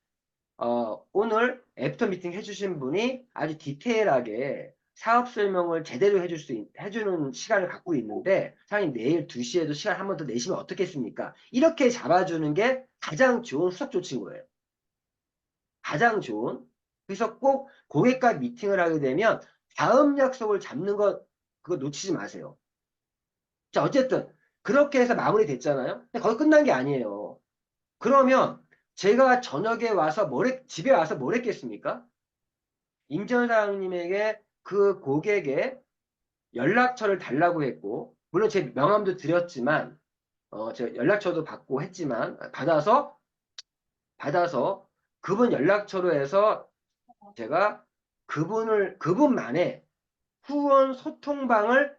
오늘 애프터 미팅 해주신 분이 아주 디테일하게 사업 설명을 제대로 해주는 시간을 갖고 있는데, 사장님 내일 2시에도 시간 한 번 더 내시면 어떻겠습니까? 이렇게 잡아주는 게 가장 좋은 후속 조치인 거예요. 가장 좋은. 그래서 꼭 고객과 미팅을 하게 되면 다음 약속을 잡는 것, 그거 놓치지 마세요. 자, 어쨌든 그렇게 해서 마무리됐잖아요. 근데 거기 끝난 게 아니에요. 그러면 제가 저녁에 와서 집에 와서 뭘 했겠습니까? 임전 사장님에게 그 고객의 연락처를 달라고 했고, 물론 제 명함도 드렸지만, 제가 연락처도 받고 했지만, 받아서 그분 연락처로 해서 제가 그분만의 후원 소통방을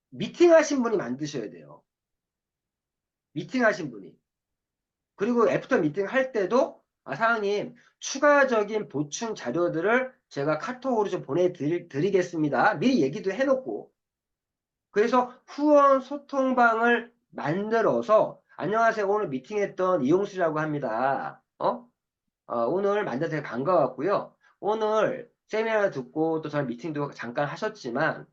미팅하신 분이 만드셔야 돼요. 미팅하신 분이. 그리고 애프터 미팅 할 때도, 사장님, 추가적인 보충 자료들을 제가 카톡으로 좀 보내드리겠습니다. 미리 얘기도 해놓고. 그래서 후원 소통방을 만들어서, 안녕하세요. 오늘 미팅했던 이용수라고 합니다. 오늘 만나서 되게 반가웠고요. 오늘 세미나 듣고 또 저는 미팅도 잠깐 하셨지만,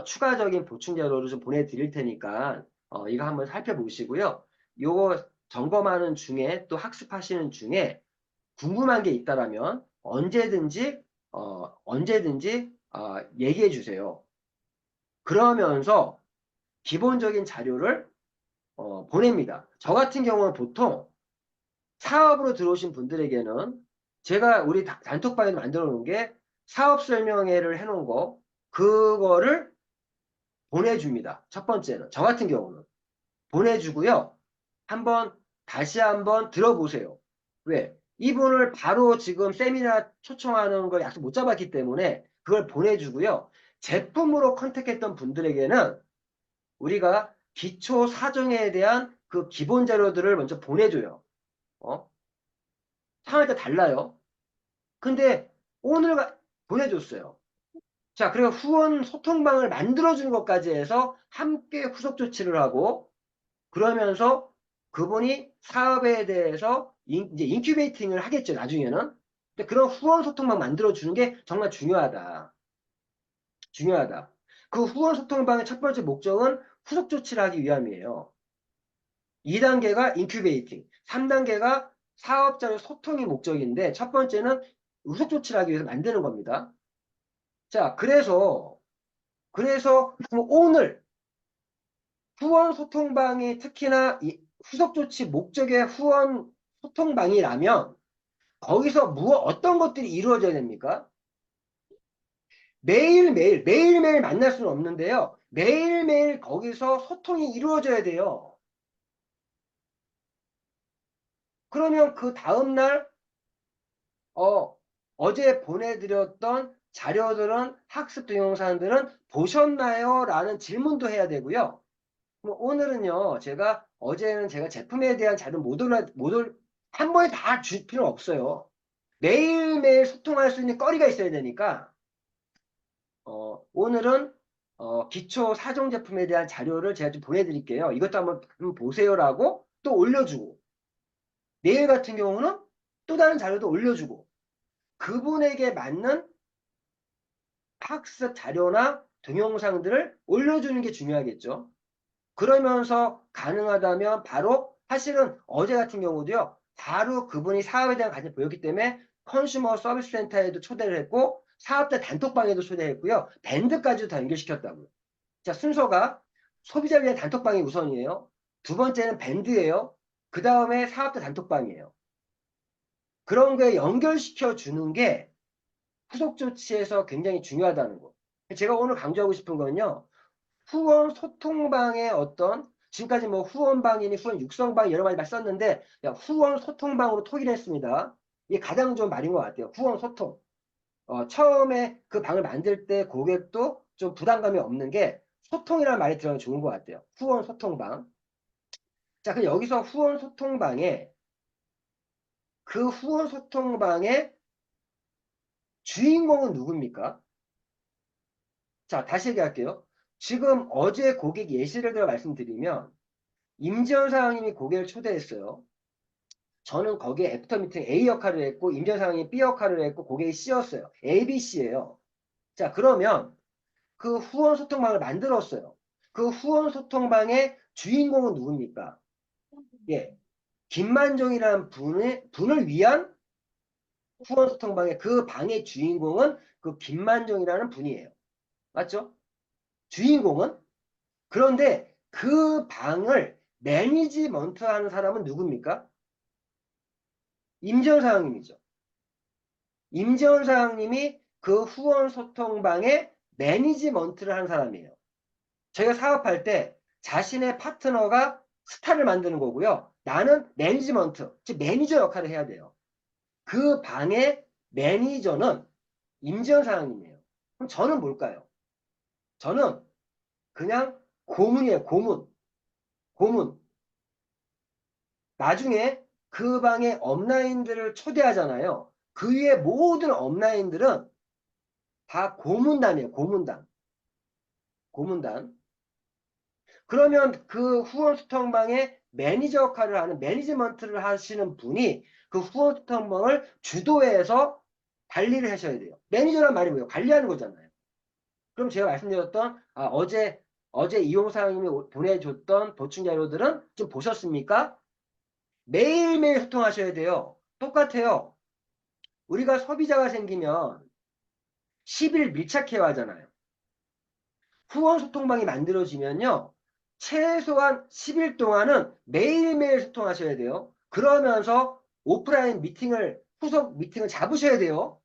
추가적인 보충 자료를 좀 보내드릴 테니까 이거 한번 살펴보시고요. 요거 점검하는 중에 또 학습하시는 중에 궁금한 게 있다라면 언제든지 얘기해 주세요. 그러면서 기본적인 자료를 보냅니다. 저 같은 경우는 보통 사업으로 들어오신 분들에게는 제가 우리 단톡방에 만들어 놓은 게 사업 설명회를 해놓은 거 그거를 보내줍니다. 첫 번째는 저 같은 경우는 보내주고요. 다시 한번 들어보세요. 왜? 이분을 바로 지금 세미나 초청하는 걸 약속 못 잡았기 때문에 그걸 보내주고요. 제품으로 컨택했던 분들에게는 우리가 기초 사정에 대한 그 기본 자료들을 먼저 보내줘요. 상황에 따라 달라요. 근데 오늘 보내줬어요. 자, 그리고 후원 소통방을 만들어주는 것까지 해서 함께 후속 조치를 하고 그러면서 그분이 사업에 대해서 이제 인큐베이팅을 하겠죠, 나중에는. 근데 그런 후원 소통방 만들어주는 게 정말 중요하다. 중요하다. 그 후원 소통방의 첫 번째 목적은 후속 조치를 하기 위함이에요. 2단계가 인큐베이팅, 3단계가 사업자의 소통이 목적인데 첫 번째는 후속 조치를 하기 위해서 만드는 겁니다. 자, 그래서 오늘 후원 소통방이 특히나 이 후속 조치 목적의 후원 소통방이라면 거기서 어떤 것들이 이루어져야 됩니까? 매일매일 만날 수는 없는데요. 매일매일 거기서 소통이 이루어져야 돼요. 그러면 그 다음날 어제 보내드렸던 자료들은 학습 동영상들은 보셨나요? 라는 질문도 해야 되고요. 오늘은요, 어제는 제가 제품에 대한 자료 한 번에 다 줄 필요는 없어요. 매일매일 소통할 수 있는 거리가 있어야 되니까, 오늘은, 기초 사종 제품에 대한 자료를 제가 좀 보내드릴게요. 이것도 한번 보세요라고 또 올려주고, 내일 같은 경우는 또 다른 자료도 올려주고, 그분에게 맞는 학습 자료나 동영상들을 올려주는 게 중요하겠죠. 그러면서 가능하다면 바로 사실은 어제 같은 경우도요. 바로 그분이 사업에 대한 관심을 보였기 때문에 컨슈머 서비스 센터에도 초대를 했고 사업자 단톡방에도 초대했고요. 밴드까지도 다 연결시켰다고요. 자, 순서가 소비자를 위한 단톡방이 우선이에요. 두 번째는 밴드예요. 그 다음에 사업자 단톡방이에요. 그런 거에 연결시켜 주는 게 후속 조치에서 굉장히 중요하다는 거. 제가 오늘 강조하고 싶은 건요. 후원 소통방의 지금까지 뭐 후원방이니 후원 육성방 여러 가지 말 썼는데 후원 소통방으로 토기를 했습니다. 이게 가장 좋은 말인 것 같아요. 후원 소통. 처음에 그 방을 만들 때 고객도 좀 부담감이 없는 게 소통이라는 말이 들어가면 좋은 것 같아요. 후원 소통방. 자, 그럼 여기서 그 후원 소통방의 주인공은 누굽니까? 자, 다시 얘기할게요. 지금 어제 고객 예시를 들어 말씀드리면 임지연 사장님이 고객을 초대했어요. 저는 거기에 애프터 미팅 A 역할을 했고 임지연 사장님이 B 역할을 했고 고객이 C였어요. ABC예요. 자, 그러면 그 후원 소통방을 만들었어요. 그 후원 소통방의 주인공은 누굽니까? 예, 김만종이라는 분을 위한 후원 소통방의 그 방의 주인공은 그 김만종이라는 분이에요. 맞죠? 주인공은? 그런데 그 방을 매니지먼트 하는 사람은 누굽니까? 임지연 사장님이죠. 임지연 사장님이 그 후원 소통방의 매니지먼트를 하는 사람이에요. 저희가 사업할 때 자신의 파트너가 스타를 만드는 거고요. 나는 매니지먼트, 즉 매니저 역할을 해야 돼요. 그 방의 매니저는 임지연 사장님이에요. 그럼 저는 뭘까요? 저는 그냥 고문이에요. 고문. 고문. 나중에 그 방에 업라인들을 초대하잖아요. 그 위에 모든 업라인들은 다 고문단이에요. 고문단. 고문단. 그러면 그 후원 소통방의 매니저 역할을 하는 매니지먼트를 하시는 분이 그 후원 소통방을 주도해서 관리를 하셔야 돼요. 매니저란 말이 뭐예요? 관리하는 거잖아요. 그럼 제가 말씀드렸던 어제 이용 사장님이 보내줬던 보충 자료들은 좀 보셨습니까? 매일매일 소통하셔야 돼요. 똑같아요. 우리가 소비자가 생기면 10일 밀착해야 하잖아요. 후원 소통방이 만들어지면요. 최소한 10일 동안은 매일매일 소통하셔야 돼요. 그러면서 오프라인 미팅을, 후속 미팅을 잡으셔야 돼요.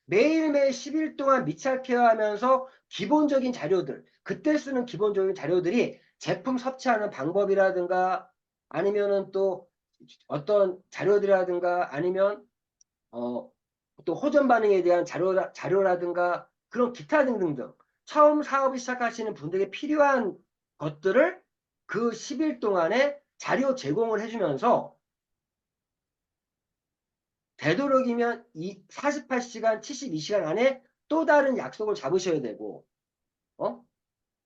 매일매일 10일 동안 밀착해야 하면서 기본적인 자료들, 그때 쓰는 기본적인 자료들이 제품 섭취하는 방법이라든가 아니면은 또 어떤 자료들이라든가 아니면 어, 또 호전 반응에 대한 자료라든가 그런 기타 등등등 처음 사업을 시작하시는 분들에게 필요한 것들을 그 10일 동안에 자료 제공을 해주면서 되도록이면 이 48시간, 72시간 안에 또 다른 약속을 잡으셔야 되고, 어?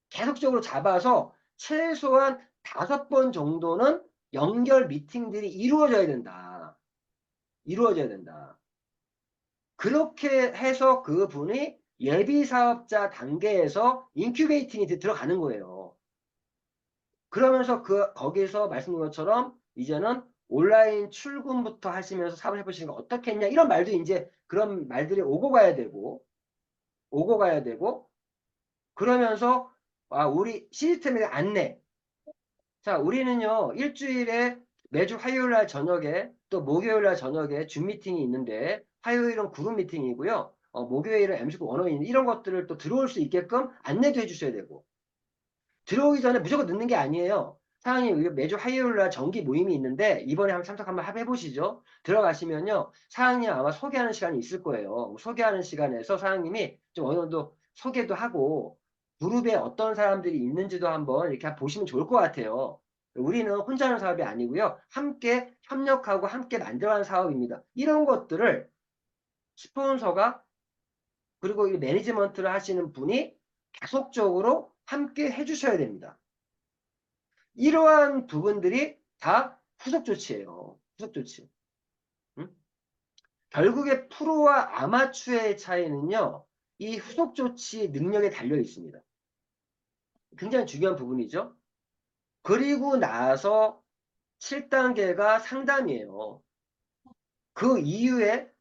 계속적으로 잡아서 최소한 5번 정도는 연결 미팅들이 이루어져야 된다. 이루어져야 된다. 그렇게 해서 그분이 예비 사업자 단계에서 인큐베이팅이 들어가는 거예요. 그러면서 거기서 말씀드린 것처럼 이제는 온라인 출근부터 하시면서 사업을 해보시는 거 어떻겠냐 이런 말도 이제 그런 말들이 오고 가야 되고 그러면서 우리 시스템의 안내 자 우리는요 일주일에 매주 화요일 날 저녁에 또 목요일 날 저녁에 줌 미팅이 있는데 화요일은 그룹 미팅이고요 목요일은 MC 원어민 이런 것들을 또 들어올 수 있게끔 안내도 해주셔야 되고 들어오기 전에 무조건 늦는 게 아니에요. 사장님, 매주 화요일 날 정기 모임이 있는데, 이번에 한번 참석 한번 해보시죠. 들어가시면요, 사장님 아마 소개하는 시간이 있을 거예요. 소개하는 시간에서 사장님이 좀 어느 정도 소개도 하고, 그룹에 어떤 사람들이 있는지도 한번 이렇게 보시면 좋을 것 같아요. 우리는 혼자 하는 사업이 아니고요. 함께 협력하고 함께 만들어가는 사업입니다. 이런 것들을 스폰서가 그리고 이 매니지먼트를 하시는 분이 계속적으로 함께 해주셔야 됩니다. 이러한 부분들이 다 후속 조치예요. 후속 조치. 응? 결국에 프로와 아마추어의 차이는요. 이 후속 조치 능력에 달려 있습니다. 굉장히 중요한 부분이죠. 그리고 나서 7단계가 상담이에요. 그 이후에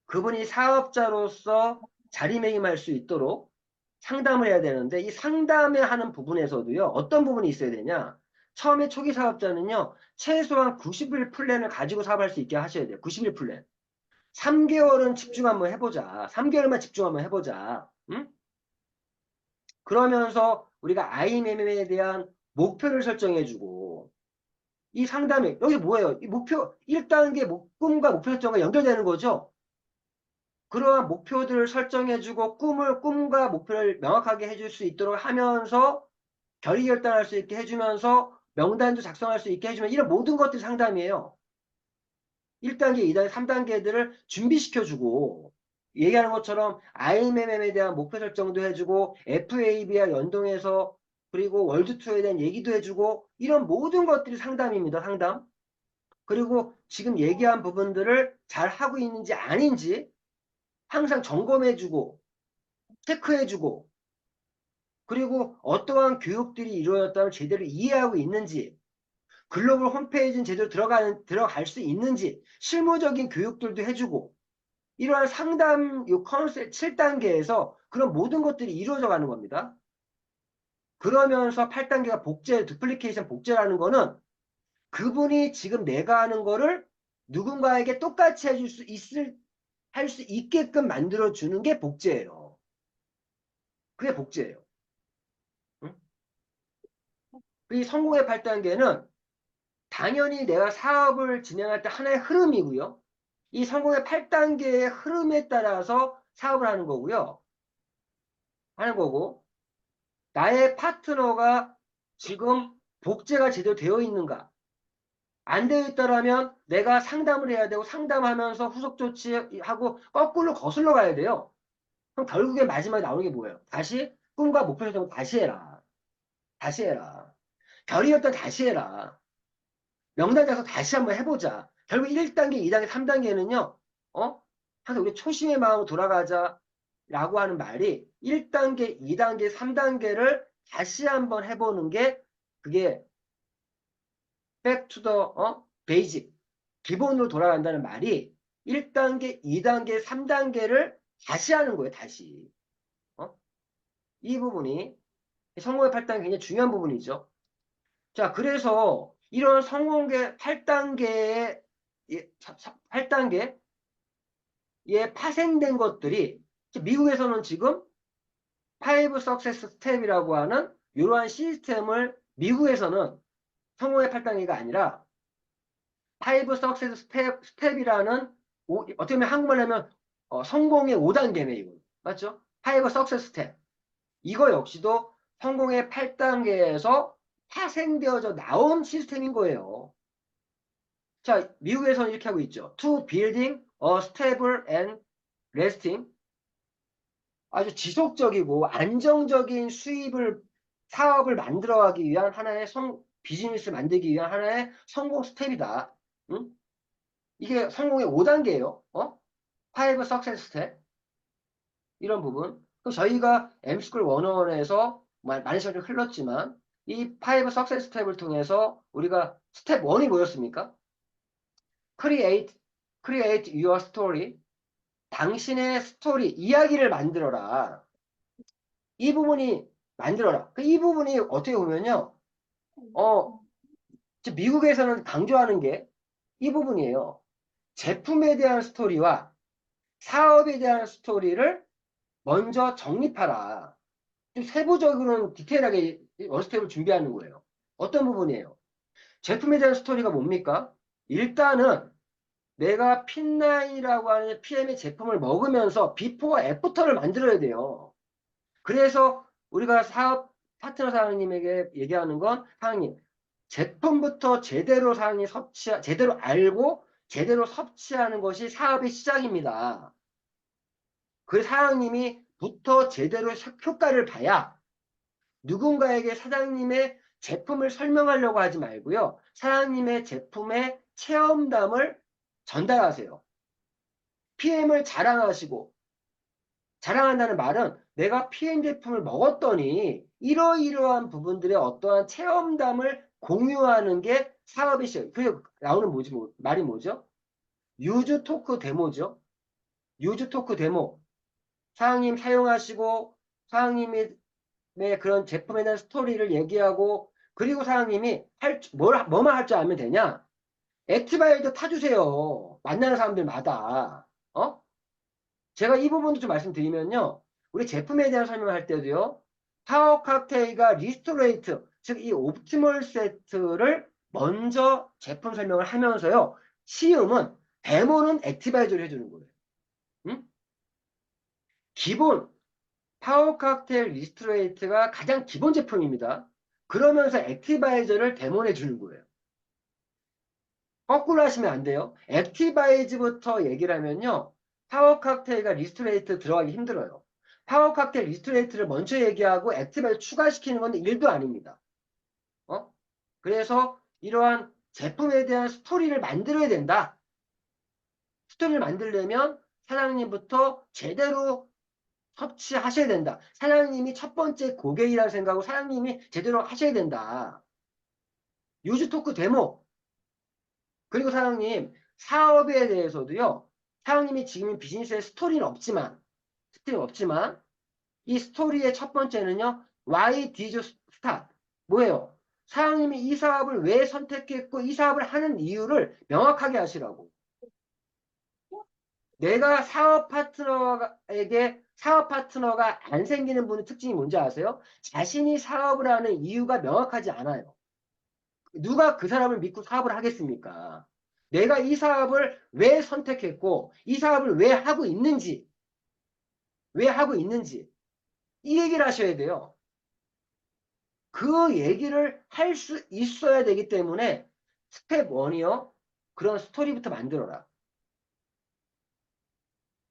그분이 사업자로서 자리매김할 수 있도록 상담을 해야 되는데 이 상담을 하는 부분에서도요. 어떤 부분이 있어야 되냐. 처음에 초기 사업자는요. 최소한 90일 플랜을 가지고 사업할 수 있게 하셔야 돼요. 90일 플랜. 3개월은 집중 한번 해보자. 3개월만 집중 한번 해보자. 응? 그러면서 우리가 IMM에 대한 목표를 설정해주고 이 상담에 여기 뭐예요? 이 목표 1단계 꿈과 목표 설정과 연결되는 거죠. 그러한 목표들을 설정해주고 꿈과 목표를 명확하게 해줄 수 있도록 하면서 결의 결단할 수 있게 해주면서 명단도 작성할 수 있게 해주면 이런 모든 것들이 상담이에요. 1단계, 2단계, 3단계들을 준비시켜주고 얘기하는 것처럼 IMM에 대한 목표 설정도 해주고 FAB와 연동해서 그리고 월드투어에 대한 얘기도 해주고 이런 모든 것들이 상담입니다. 상담. 그리고 지금 얘기한 부분들을 잘 하고 있는지 아닌지 항상 점검해주고 체크해주고 그리고 어떠한 교육들이 이루어졌다면 제대로 이해하고 있는지 글로벌 홈페이지는 제대로 들어갈 수 있는지 실무적인 교육들도 해주고 이러한 상담 요 컨셉 7단계에서 그런 모든 것들이 이루어져 가는 겁니다. 그러면서 8단계가 복제, 두플리케이션 복제라는 거는 그분이 지금 내가 하는 거를 누군가에게 똑같이 해줄 수 할 수 있게끔 만들어주는 게 복제예요. 그게 복제예요. 응? 이 성공의 8단계는 당연히 내가 사업을 진행할 때 하나의 흐름이고요. 이 성공의 8단계의 흐름에 따라서 사업을 하는 거고요. 하는 거고, 나의 파트너가 지금 복제가 제대로 되어 있는가? 안 되어 있다라면 내가 상담을 해야 되고 상담하면서 후속 조치하고 거꾸로 거슬러 가야 돼요. 그럼 결국에 마지막에 나오는 게 뭐예요? 다시 꿈과 목표 설정 다시 해라. 다시 해라. 결의였던 다시 해라. 명단 작성 다시 한번 해보자. 결국 1단계, 2단계, 3단계는요. 항상 우리 초심의 마음으로 돌아가자. 라고 하는 말이 1단계, 2단계, 3단계를 다시 한번 해보는 게 그게 back to the basic 기본으로 돌아간다는 말이 1단계, 2단계, 3단계를 다시 하는 거예요. 다시. 이 부분이 성공의 8단계 굉장히 중요한 부분이죠. 자, 그래서 이런 성공의 8단계의 8단계에 파생된 것들이 미국에서는 지금 5 Success Step이라고 하는 이러한 시스템을 미국에서는 성공의 8단계가 아니라 5 Success Step이라는 어떻게 보면 한국말로 하면 성공의 5단계네 이거. 맞죠? 5 Success Step. 이거 역시도 성공의 8단계에서 파생되어져 나온 시스템인 거예요. 자, 미국에서는 이렇게 하고 있죠. To building a stable and lasting 아주 지속적이고 안정적인 사업을 만들어가기 위한 하나의 비즈니스 만들기 위한 하나의 성공 스텝이다. 응? 이게 성공의 5단계예요. 5 Success Step. 이런 부분. 그럼 저희가 M스쿨 101에서 많은 시간이 흘렀지만 이 5 Success Step을 통해서 우리가 스텝 1이 뭐였습니까? Create your story. 당신의 스토리, 이야기를 만들어라. 이 부분이 만들어라. 이 부분이 어떻게 보면요. 미국에서는 강조하는 게 이 부분이에요. 제품에 대한 스토리와 사업에 대한 스토리를 먼저 정립하라. 좀 세부적으로는 디테일하게 원스텝을 준비하는 거예요. 어떤 부분이에요? 제품에 대한 스토리가 뭡니까? 일단은 내가 핀9이라고 하는 PM의 제품을 먹으면서 비포와 애프터를 만들어야 돼요. 그래서 우리가 사업 파트너 사장님에게 얘기하는 건 사장님 제품부터 제대로 알고 제대로 섭취하는 것이 사업의 시작입니다. 그 사장님이부터 제대로 효과를 봐야 누군가에게 사장님의 제품을 설명하려고 하지 말고요. 사장님의 제품의 체험담을 전달하세요. PM을 자랑한다는 말은 내가 PM 제품을 먹었더니 이러이러한 부분들의 어떠한 체험담을 공유하는 게 사업의 시작. 그게 나오는 말이 뭐죠? 유즈 토크 데모죠. 유즈 토크 데모. 사장님 사용하시고 사장님의 그런 제품에 대한 스토리를 얘기하고 그리고 사장님이 뭐만 할 줄 알면 되냐? 액티바이더 타주세요. 만나는 사람들마다. 제가 이 부분도 좀 말씀드리면요. 우리 제품에 대한 설명을 할 때도요. 파워 칵테일과 리스토레이트, 즉 이 옵티멀 세트를 먼저 제품 설명을 하면서요. 데모는 액티바이저를 해주는 거예요. 응? 기본 파워 칵테일 리스토레이트가 가장 기본 제품입니다. 그러면서 액티바이저를 데모해 주는 거예요. 거꾸로 하시면 안 돼요. 액티바이즈부터 얘기를 하면요. 파워 칵테일과 리스토레이트 들어가기 힘들어요. 파워 칵테일 리스토레이트를 먼저 얘기하고 액티바이즈 추가시키는 건 일도 아닙니다. 그래서 이러한 제품에 대한 스토리를 만들어야 된다. 스토리를 만들려면 사장님부터 제대로 섭취하셔야 된다. 사장님이 첫 번째 고객이라는 생각하고 사장님이 제대로 하셔야 된다. 유즈 토크 데모. 그리고 사장님, 사업에 대해서도요. 사장님이 지금 비즈니스에 스토리는 없지만 이 스토리의 첫 번째는요. Why did you start? 뭐예요? 사장님이 이 사업을 왜 선택했고 이 사업을 하는 이유를 명확하게 하시라고. 내가 사업 파트너가 안 생기는 분의 특징이 뭔지 아세요? 자신이 사업을 하는 이유가 명확하지 않아요. 누가 그 사람을 믿고 사업을 하겠습니까? 내가 이 사업을 왜 선택했고 이 사업을 왜 하고 있는지 이 얘기를 하셔야 돼요. 그 얘기를 할 수 있어야 되기 때문에 스텝 1이요. 그런 스토리부터 만들어라.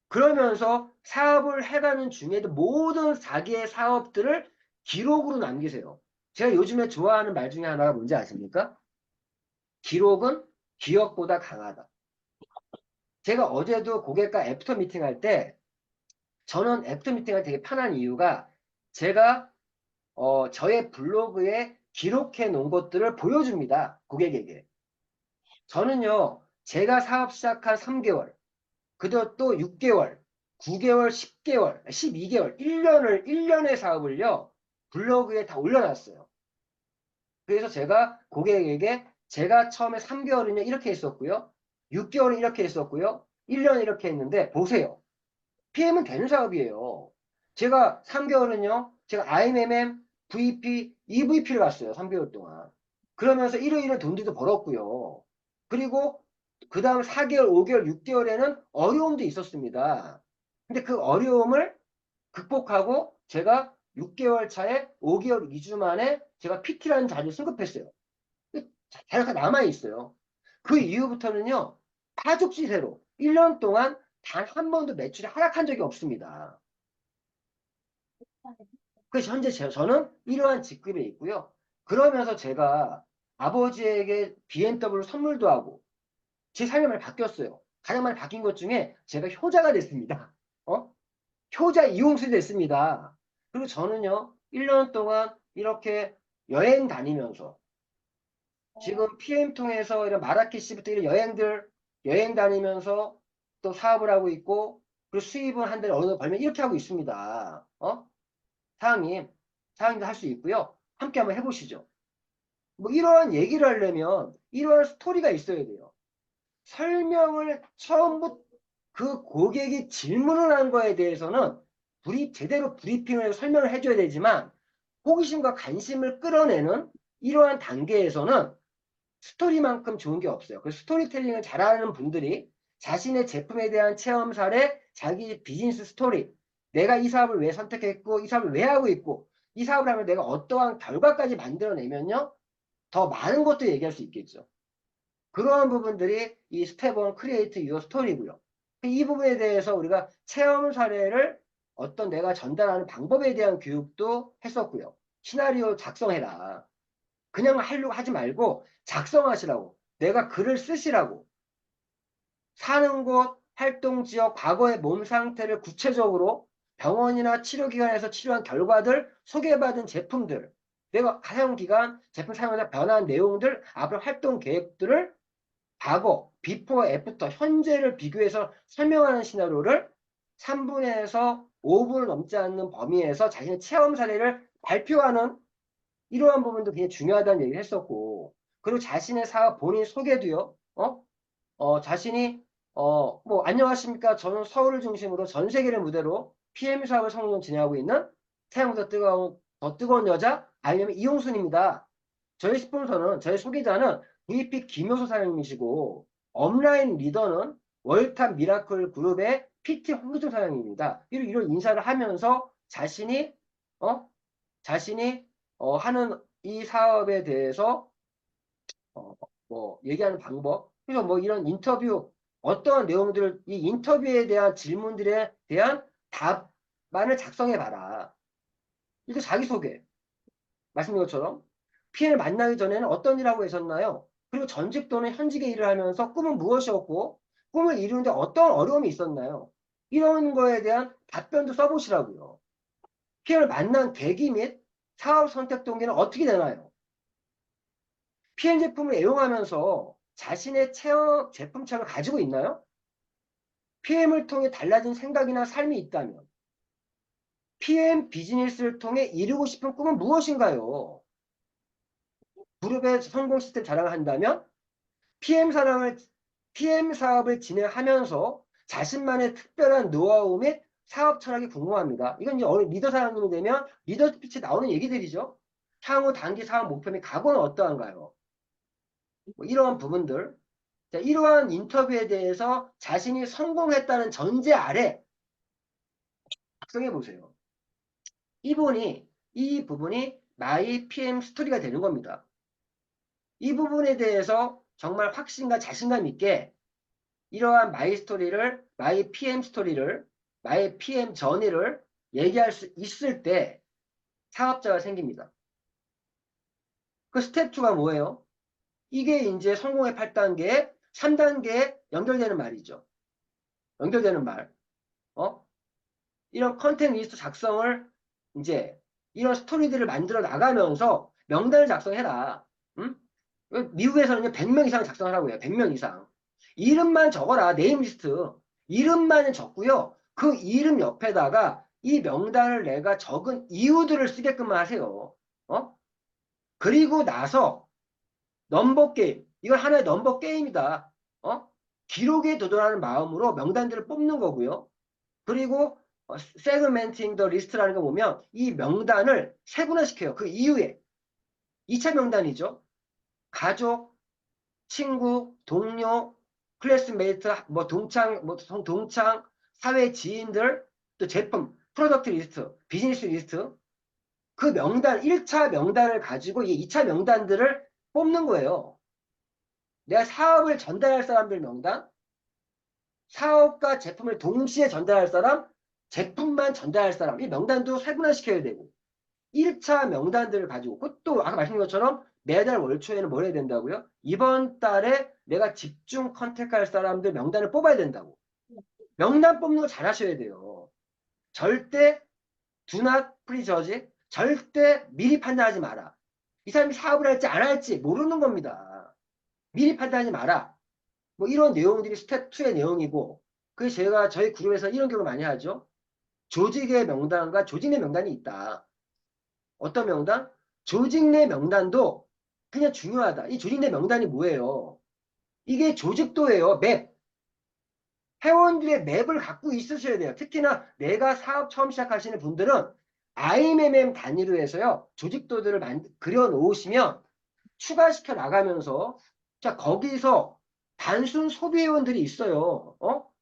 그러면서 사업을 해가는 중에도 모든 자기의 사업들을 기록으로 남기세요. 제가 요즘에 좋아하는 말 중에 하나가 뭔지 아십니까? 기록은 기억보다 강하다. 제가 어제도 고객과 애프터 미팅할 때 저는 애프터 미팅이 되게 편한 이유가 제가 저의 블로그에 기록해 놓은 것들을 보여줍니다. 고객에게. 저는요, 제가 사업 시작한 3개월, 그도 또 6개월, 9개월, 10개월, 12개월, 1년의 사업을요, 블로그에 다 올려놨어요. 그래서 제가 고객에게 제가 처음에 3개월은요, 이렇게 했었고요. 6개월은 이렇게 했었고요. 1년 이렇게 했는데, 보세요. PM은 되는 사업이에요. 제가 3개월은요, 제가 IMM, VP, EVP를 갔어요. 3개월 동안. 그러면서 이러이러 돈도 벌었고요. 그리고 그 다음 4개월, 5개월, 6개월에는 어려움도 있었습니다. 근데 그 어려움을 극복하고 제가 6개월 차에 5개월 2주 만에 제가 PT라는 자리를 승급했어요. 자리가 남아있어요. 그 이후부터는요, 파죽지세로 1년 동안 단 한 번도 매출이 하락한 적이 없습니다. 그래서 현재 저는 이러한 직급에 있고요. 그러면서 제가 아버지에게 BMW 선물도 하고 제 삶이 많이 바뀌었어요. 가장 많이 바뀐 것 중에 제가 효자가 됐습니다. 효자 이용술이 됐습니다. 그리고 저는요, 1년 동안 이렇게 여행 다니면서 지금 PM 통해서 이런 마라케시부터 이런 여행 다니면서 또 사업을 하고 있고, 그리고 수입은 한 달에 어느 정도 벌면 이렇게 하고 있습니다. 사장님, 사장님도 할 수 있고요. 함께 한번 해보시죠. 뭐 이러한 얘기를 하려면 이러한 스토리가 있어야 돼요. 설명을 처음부터 그 고객이 질문을 한 거에 대해서는 제대로 브리핑을 해서 설명을 해줘야 되지만 호기심과 관심을 끌어내는 이러한 단계에서는 스토리만큼 좋은 게 없어요. 그 스토리텔링을 잘하는 분들이 자신의 제품에 대한 체험 사례, 자기 비즈니스 스토리, 내가 이 사업을 왜 선택했고, 이 사업을 왜 하고 있고, 이 사업을 하면 내가 어떠한 결과까지 만들어내면요, 더 많은 것도 얘기할 수 있겠죠. 그러한 부분들이 이 스텝 1 크리에이트 유어 스토리고요. 이 부분에 대해서 우리가 체험 사례를 어떤 내가 전달하는 방법에 대한 교육도 했었고요. 시나리오 작성해라. 그냥 하려고 하지 말고 작성하시라고. 내가 글을 쓰시라고. 사는 곳, 활동 지역, 과거의 몸 상태를 구체적으로 병원이나 치료기관에서 치료한 결과들, 소개받은 제품들, 내가 사용기간, 제품 사용자 변화한 내용들, 앞으로 활동 계획들을 과거, 비포, 애프터, 현재를 비교해서 설명하는 시나리오를 3분에서 5분을 넘지 않는 범위에서 자신의 체험 사례를 발표하는 이러한 부분도 굉장히 중요하다는 얘기를 했었고, 그리고 자신의 사업 본인 소개도요, 자신이, 뭐, 안녕하십니까. 저는 서울을 중심으로 전 세계를 무대로 PM 사업을 성공 진행하고 있는 태양보다 더 뜨거운 여자, 아니면 이용순입니다. 저희 스폰서는, 저희 소개자는 VP 김효수 사장님이시고, 업라인 리더는 월탑 미라클 그룹의 PT 홍기준 사장님입니다. 이런 인사를 하면서 어, 자신이, 하는 이 사업에 대해서 어, 뭐 얘기하는 방법, 그래서 뭐 이런 인터뷰 어떠한 내용들을 이 인터뷰에 대한 질문들에 대한 답안을 작성해 봐라. 이게 자기소개. 말씀드린 것처럼 PN을 만나기 전에는 어떤 일을 하고 계셨나요? 그리고 전직 또는 현직의 일을 하면서 꿈은 무엇이었고 꿈을 이루는데 어떤 어려움이 있었나요? 이런 거에 대한 답변도 써보시라고요. PN을 만난 계기 및 사업 선택 동기는 어떻게 되나요? PN 제품을 애용하면서 자신의 제품창을 가지고 있나요? PM을 통해 달라진 생각이나 삶이 있다면 PM 비즈니스를 통해 이루고 싶은 꿈은 무엇인가요? 그룹의 성공 시스템 자랑을 한다면 PM 사업을 진행하면서 자신만의 특별한 노하우 및 사업 철학이 궁금합니다. 이건 이제 리더 사장님이 되면 리더 스피치에 나오는 얘기들이죠. 향후 단기 사업 목표 및 각오는 어떠한가요? 뭐 이러한 부분들. 자, 이러한 인터뷰에 대해서 자신이 성공했다는 전제 아래 작성해 보세요. 이 부분이 마이 PM 스토리가 되는 겁니다. 이 부분에 대해서 정말 확신과 자신감 있게 이러한 마이 PM 스토리를, 마이 PM 전의를 얘기할 수 있을 때 사업자가 생깁니다. 그 스텝 2가 뭐예요? 이게 이제 성공의 8단계, 3단계에 연결되는 말이죠. 연결되는 말. 어? 이런 컨텐츠 리스트 작성을 이제 이런 스토리들을 만들어 나가면서 명단을 작성해라. 응? 미국에서는 100명 이상 작성하라고 해요. 100명 이상. 이름만 적어라. 네임 리스트. 이름만은 적고요. 그 이름 옆에다가 이 명단을 내가 적은 이유들을 쓰게끔만 하세요. 어? 그리고 나서 넘버 게임. 이건 하나의 넘버 게임이다. 어? 기록에 도전하는 마음으로 명단들을 뽑는 거고요. 그리고 세그멘팅 더 리스트라는 거 보면 이 명단을 세분화시켜요. 그 이후에 2차 명단이죠. 가족, 친구, 동료, 클래스메이트, 뭐 동창, 사회 지인들, 또 제품, 프로덕트 리스트, 비즈니스 리스트. 그 명단, 1차 명단을 가지고 이 2차 명단들을 뽑는 거예요. 내가 사업을 전달할 사람들 명단, 사업과 제품을 동시에 전달할 사람, 제품만 전달할 사람, 이 명단도 세분화시켜야 되고, 1차 명단들을 가지고, 그것도 아까 말씀드린 것처럼 매달 월 초에는 뭘 해야 된다고요? 이번 달에 내가 집중 컨택할 사람들 명단을 뽑아야 된다고. 명단 뽑는 거 잘 하셔야 돼요. 절대 do not prejudge. 절대 미리 판단하지 마라. 이 사람이 사업을 할지 안 할지 모르는 겁니다. 미리 판단하지 마라. 뭐 이런 내용들이 스텝 2의 내용이고, 그래서 제가 저희 그룹에서 이런 경우 많이 하죠. 조직의 명단과 조직 내 명단이 있다. 어떤 명단? 조직 내 명단도 그냥 중요하다. 이 조직 내 명단이 뭐예요? 이게 조직도예요. 맵. 회원들의 맵을 갖고 있으셔야 돼요. 특히나 내가 사업 처음 시작하시는 분들은 IMM 단위로 해서요. 조직도들을 그려 놓으시면 추가시켜 나가면서 자 거기서 단순 소비 회원들이 있어요.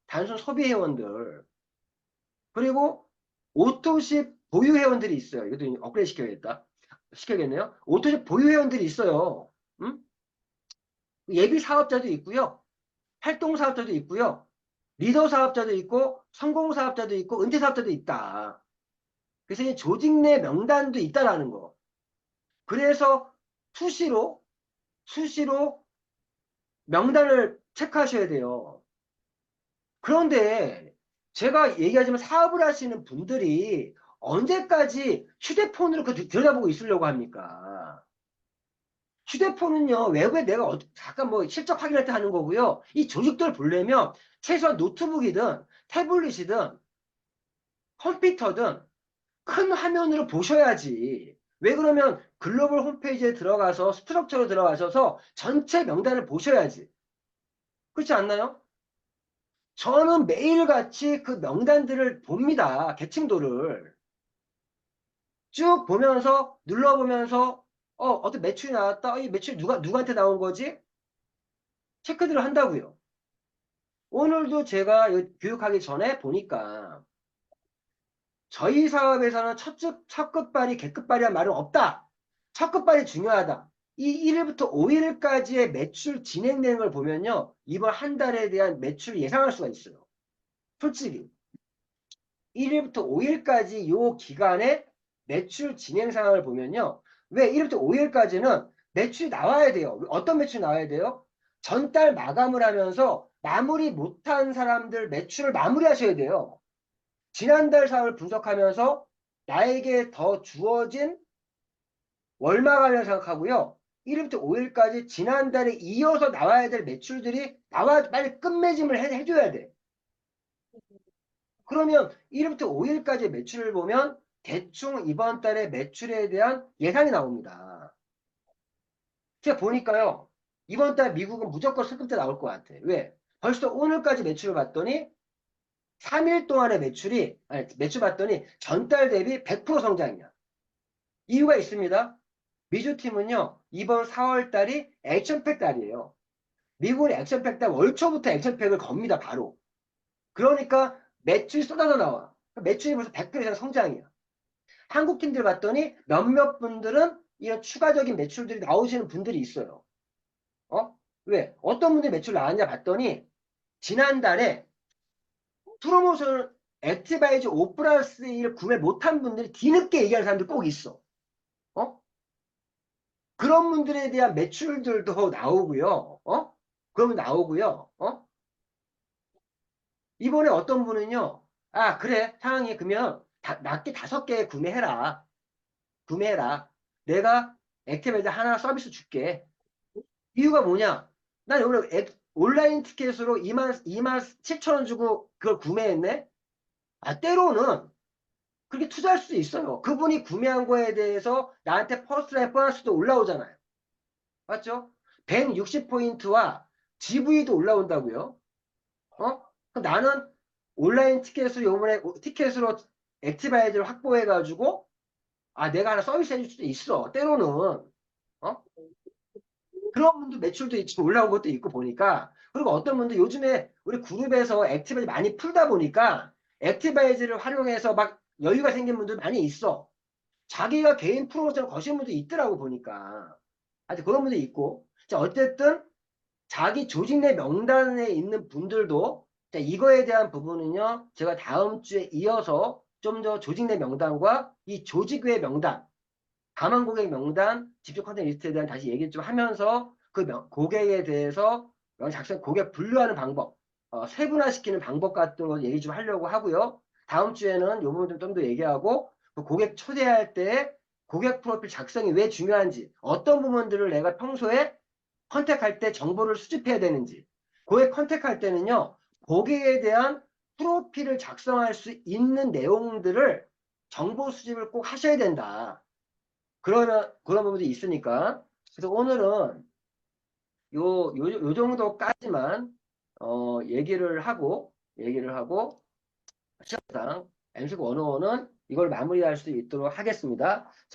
단순 소비 회원들. 그리고 오토십 보유 회원들이 있어요. 이것도 업그레이드 시켜야겠네요. 오토십 보유 회원들이 있어요. 음? 예비 사업자도 있고요. 활동 사업자도 있고요. 리더 사업자도 있고 성공 사업자도 있고 은퇴 사업자도 있다. 그래서 이 조직 내 명단도 있다라는 거. 그래서 수시로 명단을 체크하셔야 돼요. 그런데 제가 얘기하지만 사업을 하시는 분들이 언제까지 휴대폰으로 들여다보고 있으려고 합니까? 휴대폰은요, 외부에 내가 잠깐 뭐 실적 확인할 때 하는 거고요. 이 조직도를 보려면 최소한 노트북이든 태블릿이든 컴퓨터든 큰 화면으로 보셔야지. 왜 그러면 글로벌 홈페이지에 들어가서 스트럭처로 들어가셔서 전체 명단을 보셔야지. 그렇지 않나요? 저는 매일같이 그 명단들을 봅니다. 계층도를. 쭉 보면서, 눌러보면서, 어떤 매출이 나왔다. 이 매출 누구한테 나온 거지? 체크들을 한다고요. 오늘도 제가 교육하기 전에 보니까 저희 사업에서는 첫 끝발이 개끝발이란 말은 없다. 첫 끝발이 중요하다. 이 1일부터 5일까지의 매출 진행되는 걸 보면요. 이번 한 달에 대한 매출을 예상할 수가 있어요. 솔직히. 1일부터 5일까지 요 기간에 매출 진행 상황을 보면요. 왜 1일부터 5일까지는 매출이 나와야 돼요. 어떤 매출이 나와야 돼요? 전달 마감을 하면서 마무리 못한 사람들 매출을 마무리하셔야 돼요. 지난달 사업을 분석하면서 나에게 더 주어진 월마감이라고 생각하고요. 1일부터 5일까지 지난달에 이어서 나와야 될 매출들이 빨리 끝맺음을 해줘야 돼. 그러면 1일부터 5일까지 매출을 보면 대충 이번 달에 매출에 대한 예상이 나옵니다. 제가 보니까요. 이번 달 미국은 무조건 수급자 나올 것 같아. 왜? 벌써 오늘까지 매출을 봤더니 3일 동안의 매출 봤더니 전달 대비 100% 성장이야. 이유가 있습니다. 미주팀은요. 이번 4월 달이 액션팩 달이에요. 미국은 액션팩 달 월초부터 액션팩을 겁니다. 바로. 그러니까 매출이 쏟아져 나와. 매출이 벌써 100% 이상 성장이야. 한국 팀들 봤더니 몇몇 분들은 이런 추가적인 매출들이 나오시는 분들이 있어요. 왜? 어떤 분들이 매출 나왔냐 봤더니 지난달에 프로모션 액티바이즈 5+1을 구매 못한 분들이 뒤늦게 얘기하는 사람들 꼭 있어. 어? 그런 분들에 대한 매출들도 나오고요. 그러면 나오고요. 이번에 어떤 분은요. 아, 그래. 상황이 그러면 낱개 5개 구매해라. 구매해라. 내가 액티베이터 하나 서비스 줄게. 이유가 뭐냐? 난 오늘 온라인 티켓으로 2만 7천 원 주고 그걸 구매했네? 아, 때로는 그렇게 투자할 수도 있어요. 그분이 구매한 거에 대해서 나한테 퍼스트라인 보너스도 올라오잖아요. 맞죠? 160포인트와 GV도 올라온다고요. 어? 그럼 나는 온라인 티켓으로 요번에 티켓으로 액티바이저를 확보해가지고 아, 내가 하나 서비스 해줄 수도 있어. 때로는. 어? 그런 분도 매출도 지금 올라온 것도 있고 보니까 그리고 어떤 분들 요즘에 우리 그룹에서 액티바이즈 많이 풀다 보니까 액티바이즈를 활용해서 막 여유가 생긴 분들 많이 있어. 자기가 개인 프로모션을 거시는 분도 있더라고 보니까. 아직 그런 분도 있고. 자, 어쨌든 자기 조직 내 명단에 있는 분들도 자, 이거에 대한 부분은요. 제가 다음 주에 이어서 좀 더 조직 내 명단과 이 조직 외 명단 다만 고객 명단, 집중 컨텐츠 리스트에 대한 다시 얘기 좀 하면서 그 고객에 대해서 작성 고객 분류하는 방법, 세분화시키는 방법 같은 거 얘기 좀 하려고 하고요. 다음 주에는 이 부분 좀 더 얘기하고 그 고객 초대할 때 고객 프로필 작성이 왜 중요한지, 어떤 부분들을 내가 평소에 컨택할 때 정보를 수집해야 되는지, 고객 컨택할 때는요, 고객에 대한 프로필을 작성할 수 있는 내용들을 정보 수집을 꼭 하셔야 된다. 그런 부분도 있으니까. 그래서 오늘은 요 정도까지만, 얘기를 하고, 시간상 MC105는 이걸 마무리할 수 있도록 하겠습니다.